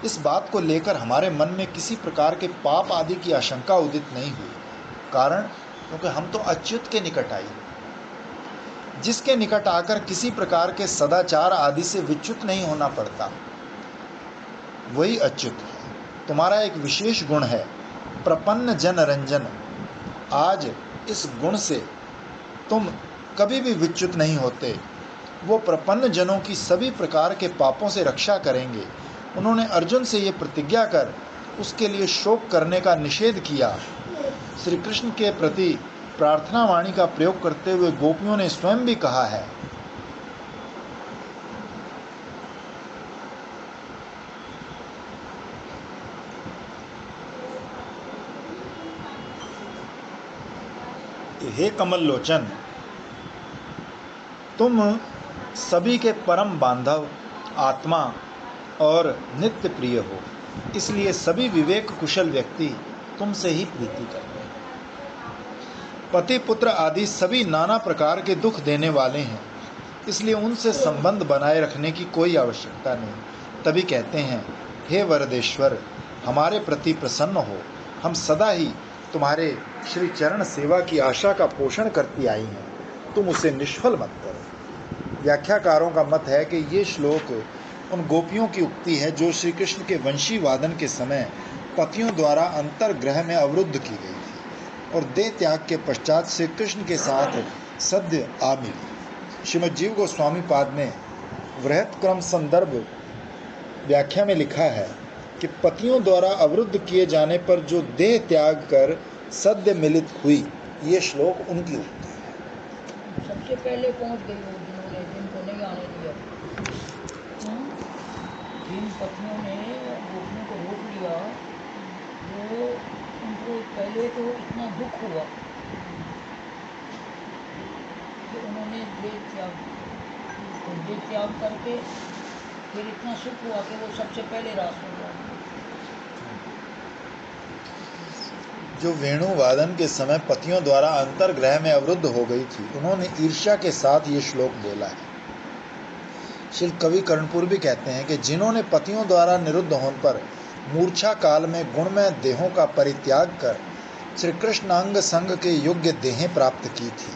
इस बात को लेकर हमारे मन में किसी प्रकार के पाप आदि की आशंका उदित नहीं हुई। कारण क्योंकि हम तो अच्युत के निकट आए, जिसके निकट आकर किसी प्रकार के सदाचार आदि से विच्युत नहीं होना पड़ता, वही अच्युत है। तुम्हारा एक विशेष गुण है, प्रपन्न जन रंजन। आज इस गुण से तुम कभी भी विच्युत नहीं होते। वो प्रपन्न जनों की सभी प्रकार के पापों से रक्षा करेंगे। उन्होंने अर्जुन से ये प्रतिज्ञा कर उसके लिए शोक करने का निषेध किया। श्री कृष्ण के प्रति प्रार्थना वाणी का प्रयोग करते हुए गोपियों ने स्वयं भी कहा है, हे कमल लोचन, तुम सभी के परम बांधव, आत्मा और नित्य प्रिय हो, इसलिए सभी विवेक कुशल व्यक्ति तुमसे ही प्रीति करते हैं। पति पुत्र आदि सभी नाना प्रकार के दुख देने वाले हैं, इसलिए उनसे संबंध बनाए रखने की कोई आवश्यकता नहीं। तभी कहते हैं, हे वरदेश्वर, हमारे प्रति प्रसन्न हो। हम सदा ही तुम्हारे श्री चरण सेवा की आशा का पोषण करती आई हैं, तुम उसे निष्फल मत करो। व्याख्याकारों का मत है कि ये श्लोक उन गोपियों की उक्ति है जो श्री कृष्ण के वंशी वादन के समय पतियों द्वारा अंतर्ग्रह में अवरुद्ध की गई थी और देह त्याग के पश्चात श्री कृष्ण के साथ सद्य आ मिली। श्रीमद् जीव गोस्वामी पाद ने वृहत क्रम संदर्भ व्याख्या में लिखा है कि पतियों द्वारा अवरुद्ध किए जाने पर जो देह त्याग कर सद्य मिलित हुई, ये श्लोक उनकी उक्ति है। सबसे पहले पहुंच गई वो जिन्होंने, जिनको नहीं आने दिया। जिन पत्नियों ने गोपियों को रोक लिया, वो उनको पहले तो इतना दुख हुआ कि उन्होंने देह त्याग करके फिर इतना सुख हुआ कि वो सबसे पहले रास हो गया। जो वेणु वादन के समय पतियों द्वारा अंतर्ग्रह में अवरुद्ध हो गई थी, उन्होंने ईर्ष्या के साथ ये श्लोक बोला है। श्री कवि कर्णपुर भी कहते हैं कि जिन्होंने पतियों द्वारा निरुद्ध होने पर मूर्छा काल में गुणमय देहों का परित्याग कर श्री कृष्णांग संग के योग्य देहें प्राप्त की थी,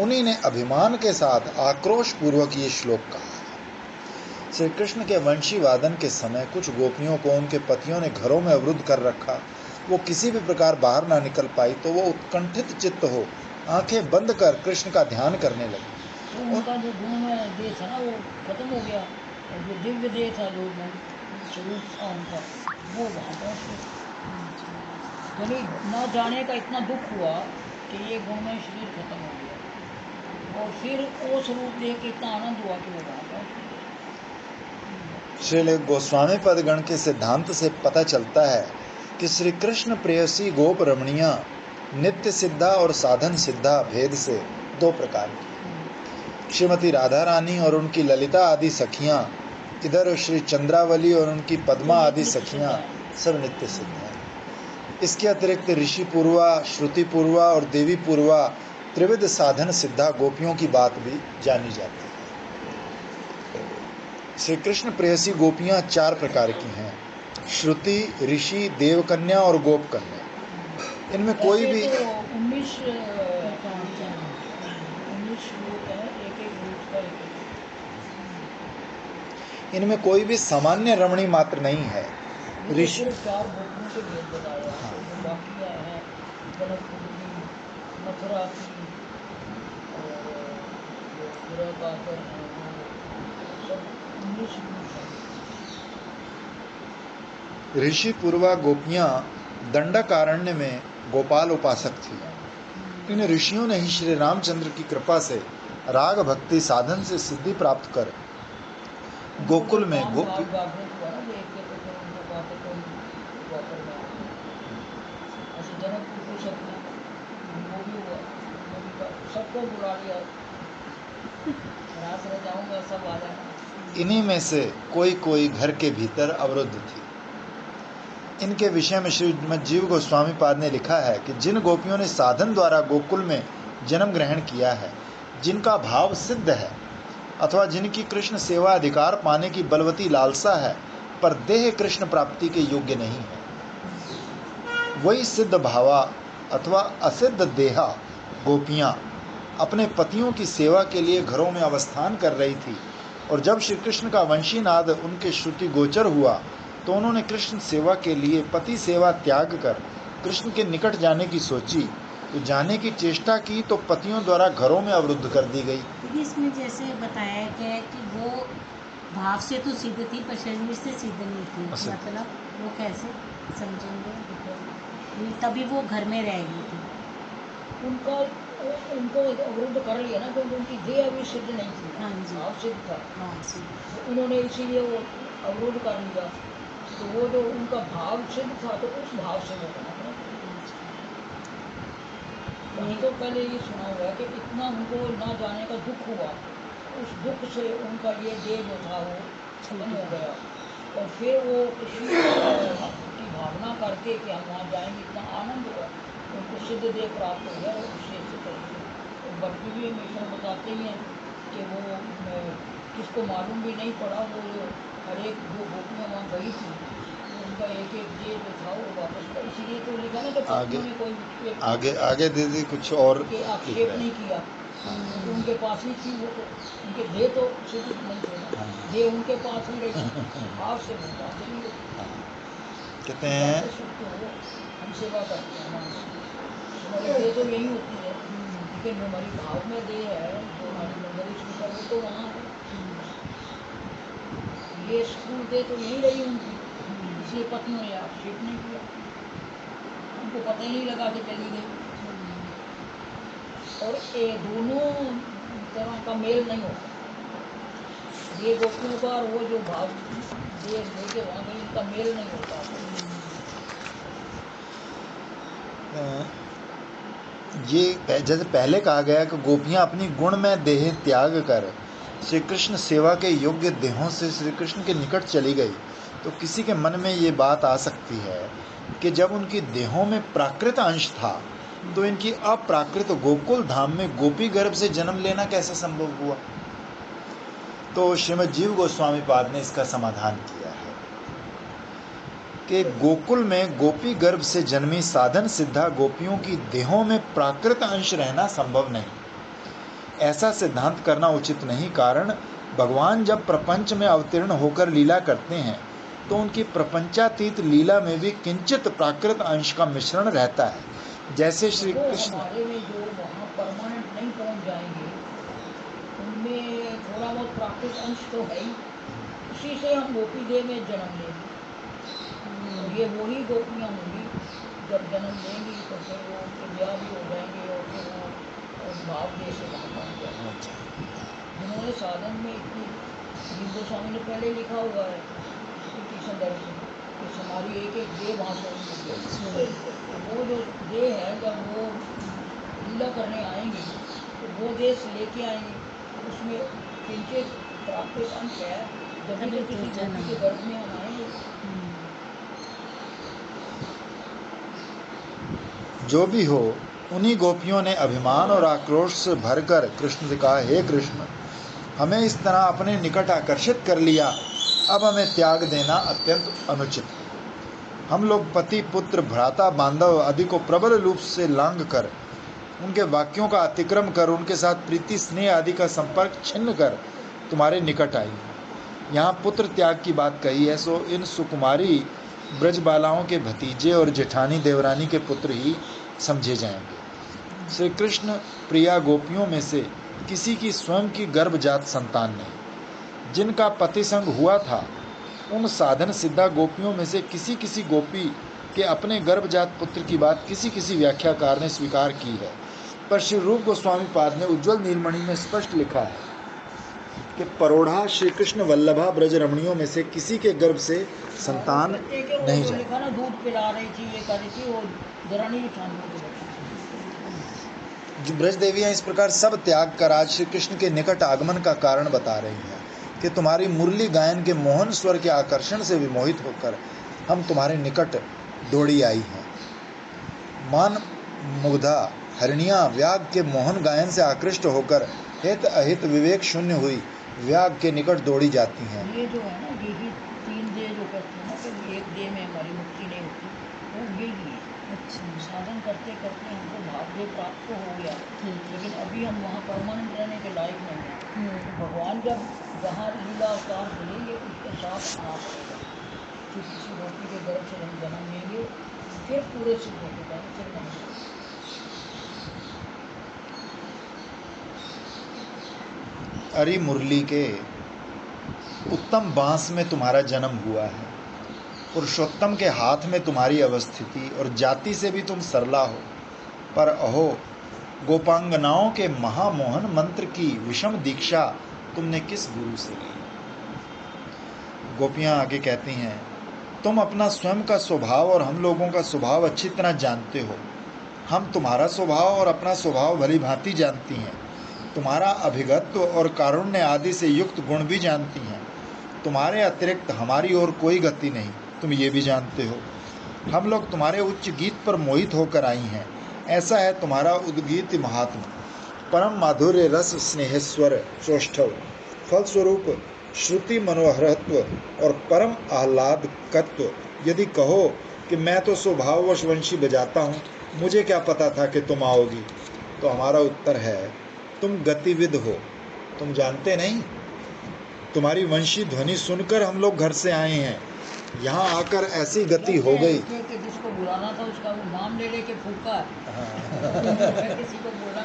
उन्हीं ने अभिमान के साथ आक्रोश पूर्वक ये श्लोक कहा है। श्री कृष्ण के वंशी वादन के समय कुछ गोपियों को उनके पतियों ने घरों में अवरुद्ध कर रखा। वो किसी भी प्रकार बाहर ना निकल पाई, तो वो उत्कंठित चित्त हो आंखें बंद कर कृष्ण का ध्यान करने लगी। तो उनका जो गुणमय देह था ना, वो खत्म हो गया, और जो दिव्य देह था, जो स्वरूप था उनका, वो वहाँ पहुँच गया। यानी न जाने का इतना दुख हुआ कि ये गुणमय शरीर खत्म हो गया, और फिर वो स्वरूप देख के इतना आनंद हुआ कि वो वहाँ पहुँच गया। श्री गोस्वामी पदगण के सिद्धांत से पता चलता है कि श्री कृष्ण प्रेयसी गोप रमणियाँ नित्य सिद्धा और साधन सिद्धा भेद से दो प्रकार की। श्रीमती राधा रानी और उनकी ललिता आदि सखियाँ, इधर श्री चंद्रावली और उनकी पद्मा आदि सखियाँ सब नित्य सिद्ध हैं। इसके अतिरिक्त ऋषि पूर्वा, श्रुति पूर्वा और देवी पूर्वा त्रिविध साधन सिद्धा गोपियों की बात भी जानी जाती है। श्री कृष्ण प्रेयसी गोपियाँ चार प्रकार की हैं, श्रुति, ऋषि, देवकन्या और गोपकन्या। इनमें कोई भी 19 श्लोक है, एक रूप का इनमें कोई भी सामान्य रमणी मात्र नहीं है। ऋषि 4 गोपियों के भेद बताया, जो बाकी है जनकपुर की, मथुरा की, और जो पूरा काकर है, वो सब 19 रूप है। ऋषि पूर्वा गोपियाँ दंडकारण्य में गोपाल उपासक थी। इन ऋषियों ने ही श्री रामचंद्र की कृपा से राग भक्ति साधन से सिद्धि प्राप्त कर गोकुल में गोपी सबको बुला लिया, रात रह जाऊंगा, सब आ जाना। इन्हीं में से कोई कोई घर के भीतर अवरुद्ध थी। इनके विषय में श्रीमद् जीव गोस्वामी पाद ने लिखा है कि जिन गोपियों ने साधन द्वारा गोकुल में जन्म ग्रहण किया है, जिनका भाव सिद्ध है, अथवा जिनकी कृष्ण सेवा अधिकार पाने की बलवती लालसा है, पर देह कृष्ण प्राप्ति के योग्य नहीं है। वही सिद्ध भावा अथवा असिद्ध देहा गोपियाँ अपने पतियों की सेवा के लिए घरों में अवस्थान कर रही थी, और जब श्री कृष्ण का वंशीनाद उनके श्रुति गोचर हुआ तो उन्होंने कृष्ण सेवा के लिए पति सेवा त्याग कर कृष्ण के निकट जाने की सोची। तो जाने की चेष्टा की तो पतियों द्वारा घरों में अवरुद्ध कर दी गई। इसमें जैसे बताया गया कि वो भाव से तो सिद्ध थी पर शरीर से सिद्ध नहीं थी, मतलब वो कैसे समझेंगे? तभी वो घर में रह गई थी। उनको अवरुद्ध कर लिया ना, क्योंकि उनकी देह अभी सिद्ध नहीं थी। हाँ जी, भाव सिद्ध था। हाँ सिद्ध। तो उन्होंने इसीलिए वो अवरुद्ध कर लिया। तो वो जो उनका भाव सिद्ध था तो उस भाव से वो करना पड़ा। तो पहले ये सुना हुआ है कि इतना उनको ना जाने का दुख हुआ, उस दुख से उनका ये देह जो था वो खत्म हो गया, और फिर वो किसी की भावना करके कि हम वहाँ जाएंगे, इतना आनंद हुआ, उनको सिद्ध देह प्राप्त हो गया। और उससे तो भक्ति भी हमेशा बताते ही हैं कि वो किसको मालूम भी नहीं पड़ा, वो हर एक जो गोपियाँ वहाँ गई थी उनका एक एक देह जो था वो वापस का, इसीलिए तो लिखा ना कि पत्नियों ने कोई आगे दीदी कुछ और आक्षेप नहीं किया। तो उनके पास ही थी वो, तो उनके देह तो सिद्ध नहीं थे ना, देह उनके पास ही रही, भाव से वो पास ही नहीं। कहते हैं हम सेवा करते हैं, हमारी देह तो यही होती है, लेकिन हमारी भाव में देह है जो हमारी मंदिर स्वीकार वो तो वहाँ है। ये स्कूल देह तो यही रही उनकी, इसलिए पत्नियों ने आक्षेप नहीं किया, उनको पता ही नहीं लगा कि चली गई। और ये दोनों तरह का मेल नहीं होता, ये गोपियों का और वो जो भाव ये लेके वहाँ गई इनका मेल नहीं होता। ये जैसे पहले कहा गया कि गोपियाँ अपनी गुण में देह त्याग कर श्री कृष्ण सेवा के योग्य देहों से श्री कृष्ण के निकट चली गई, तो किसी के मन में ये बात आ सकती है कि जब उनकी देहों में प्राकृत अंश था तो इनकी अप्राकृत गोकुल धाम में गोपी गर्भ से जन्म लेना कैसे संभव हुआ। तो श्रीमद् जीव गोस्वामी पाद ने इसका समाधान किया है कि गोकुल में गोपी गर्भ से जन्मी साधन सिद्धा गोपियों की देहों में प्राकृत अंश रहना संभव नहीं, ऐसा सिद्धांत करना उचित नहीं। कारण भगवान जब प्रपंच में अवतीर्ण होकर लीला करते हैं तो उनकी प्रपंचातीत लीला में भी किंचित प्राकृत अंश का मिश्रण रहता है। जैसे श्री कृष्ण हमारे में जो वहाँ परमानेंट नहीं पहुँच जाएंगे उनमें थोड़ा बहुत प्राकृत अंश तो है ही, उसी से हम गोपी देह में जन्म लेंगे। और ये वही गोपियाँ होंगी जब जन्म लेंगी तो फिर वो ब्याह भी हो जाएंगे और फिर वो भाव देह से वहाँ पहुँच जाएंगे। जिन्होंने साधन में इतनी जीव गोस्वामी ने पहले लिखा हुआ है कि संदर्भ में कि हमारी एक एक देह वहाँ से वो जो देह है जब वो लीला करने आएंगे तो वो देश लेके आएंगे, उसमें किंचित प्राकृत अंश है, जब भी किसी गोपी के गर्भ में हम आएंगे। जो भी हो, उन्हीं गोपियों ने अभिमान और आक्रोश से भरकर कृष्ण से कहा, हे कृष्ण, हमें इस तरह अपने निकट आकर्षित कर लिया, अब हमें त्याग देना अत्यंत अनुचित है। हम लोग पति पुत्र भ्राता बांधव आदि को प्रबल रूप से लांघ कर उनके वाक्यों का अतिक्रम कर उनके साथ प्रीति स्नेह आदि का संपर्क छिन्न कर तुम्हारे निकट आई। यहाँ पुत्र त्याग की बात कही है, सो इन सुकुमारी ब्रजबालाओं के भतीजे और जेठानी देवरानी के पुत्र ही समझे जाएंगे। श्री कृष्ण प्रिया गोपियों में से किसी की स्वयं की गर्भजात संतान नहीं। जिनका पति संग हुआ था उन साधन सिद्धा गोपियों में से किसी किसी गोपी के अपने गर्भजात पुत्र की बात किसी किसी व्याख्याकार ने स्वीकार की है, पर श्री रूप गोस्वामी पाद ने उज्ज्वल नीलमणि में स्पष्ट लिखा है कि परोढ़ा श्री कृष्ण वल्लभा ब्रज रमणियों में से किसी के गर्भ से संतान नहीं जाए। लिखा ना, दूध पिला रही थी, ये कर रही थी, वो जरा नहीं जो ब्रज देवियाँ इस प्रकार सब त्याग कर आज श्री कृष्ण के निकट आगमन का कारण बता रही हैं कि तुम्हारी मुरली गायन के मोहन स्वर के आकर्षण से विमोहित होकर हम तुम्हारे निकट दौड़ी आई हैं। मान मुग्धा हरिणियाँ व्याग के मोहन गायन से आकृष्ट होकर हित अहित विवेक शून्य हुई व्याग के निकट दौड़ी जाती हैं। ये जो है ना, ये तीन देह जो एक देह में हमारी मुक्ति नहीं होती, वो यही है। अच्छा साधन करते करते हमको भाव देह प्राप्त तो हो गया, ठीक है। लेकिन अभी हम वहाँ परमानेंट रहने के लायक नहीं हैं। तो हम्म, भगवान जब जहाँ लीला अवतार करेंगे उसके साथ आना पड़ेगा। फिर किसी गोपी के गर्भ से हम जन्म लेंगे, फिर पूरे सिद्ध होके जाएंगे, फिर नहीं। अरी मुरली के उत्तम बांस में तुम्हारा जन्म हुआ है, पुरुषोत्तम के हाथ में तुम्हारी अवस्थिति, और जाति से भी तुम सरला हो। पर अहो, गोपांगनाओं के महामोहन मंत्र की विषम दीक्षा तुमने किस गुरु से ली? गोपियां आगे कहती हैं, तुम अपना स्वयं का स्वभाव और हम लोगों का स्वभाव अच्छी तरह जानते हो। हम तुम्हारा स्वभाव और अपना स्वभाव भली भांति जानती हैं। तुम्हारा अभिगत्व और कारुण्य आदि से युक्त गुण भी जानती हैं। तुम्हारे अतिरिक्त हमारी और कोई गति नहीं, तुम ये भी जानते हो। हम लोग तुम्हारे उच्च गीत पर मोहित होकर आई हैं। ऐसा है तुम्हारा उद्गीत महात्मा, परम माधुर्य रस स्नेहेश्वर चौष्ठव, फलस्वरूप श्रुति मनोहरत्व और परम आह्लादकत्व। यदि कहो कि मैं तो स्वभाववश वंशी बजाता हूँ, मुझे क्या पता था कि तुम आओगी, तो हमारा उत्तर है, तुम गतिविद हो, तुम जानते नहीं। तुम्हारी वंशी ध्वनि सुनकर हम लोग घर से आए हैं। यहाँ आकर ऐसी गति हो गई। कि जिसको बुलाना था उसका वो नाम ले लेके फूका। किसी को बोला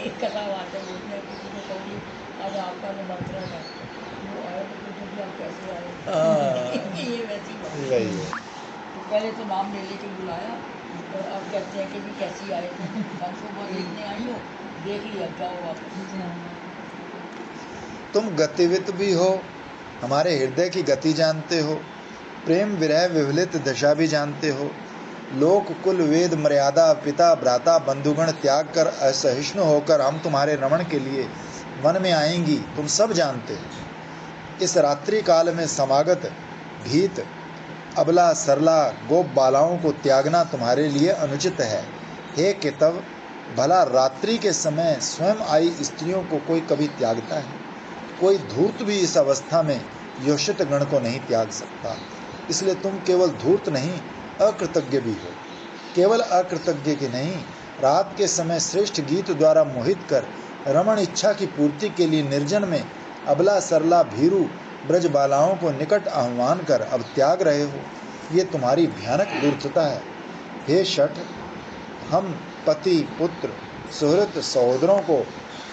एक कथा वार्ता बोलते हैं, किसी को कहूँगी आज आपका निमंत्रण है, वो आए तो पूछो कि आप कैसे आए। ये वैसी बात वही है। तो पहले तो नाम ले लेके बुलाया, और अब कहते हैं कि भी कैसी आए, हमको बस देखने आई हो, देख लिया, जाओ वापस। तुम गतिवित भी हो, हमारे हृदय की गति जानते हो, प्रेम विरह विवलित दशा भी जानते हो। लोक कुल वेद मर्यादा पिता भ्राता बंधुगण त्याग कर असहिष्णु होकर हम तुम्हारे रमण के लिए वन में आएंगी, तुम सब जानते हो। इस रात्रि काल में समागत भीत अबला सरला गोप बालाओं को त्यागना तुम्हारे लिए अनुचित है। हे केतव, भला रात्रि के समय स्वयं आई स्त्रियों को कोई कभी त्यागता है? कोई धूर्त भी इस अवस्था में योषित गण को नहीं त्याग सकता। इसलिए तुम केवल धूर्त नहीं, अकृतज्ञ भी हो। केवल अकृतज्ञ की नहीं, रात के समय श्रेष्ठ गीत द्वारा मोहित कर रमण इच्छा की पूर्ति के लिए निर्जन में अबला सरला भीरू ब्रज बालाओं को निकट आह्वान कर अब त्याग रहे हो। ये तुम्हारी भयानक धूर्तता है। हे शठ, हम पति पुत्र सुहृत सहोदरों को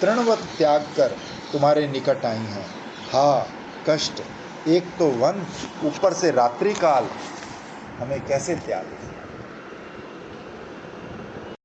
तृणवत त्याग कर तुम्हारे निकट आई हैं। हा कष्ट, एक तो वन, ऊपर से रात्रि काल, हमें कैसे त्याग?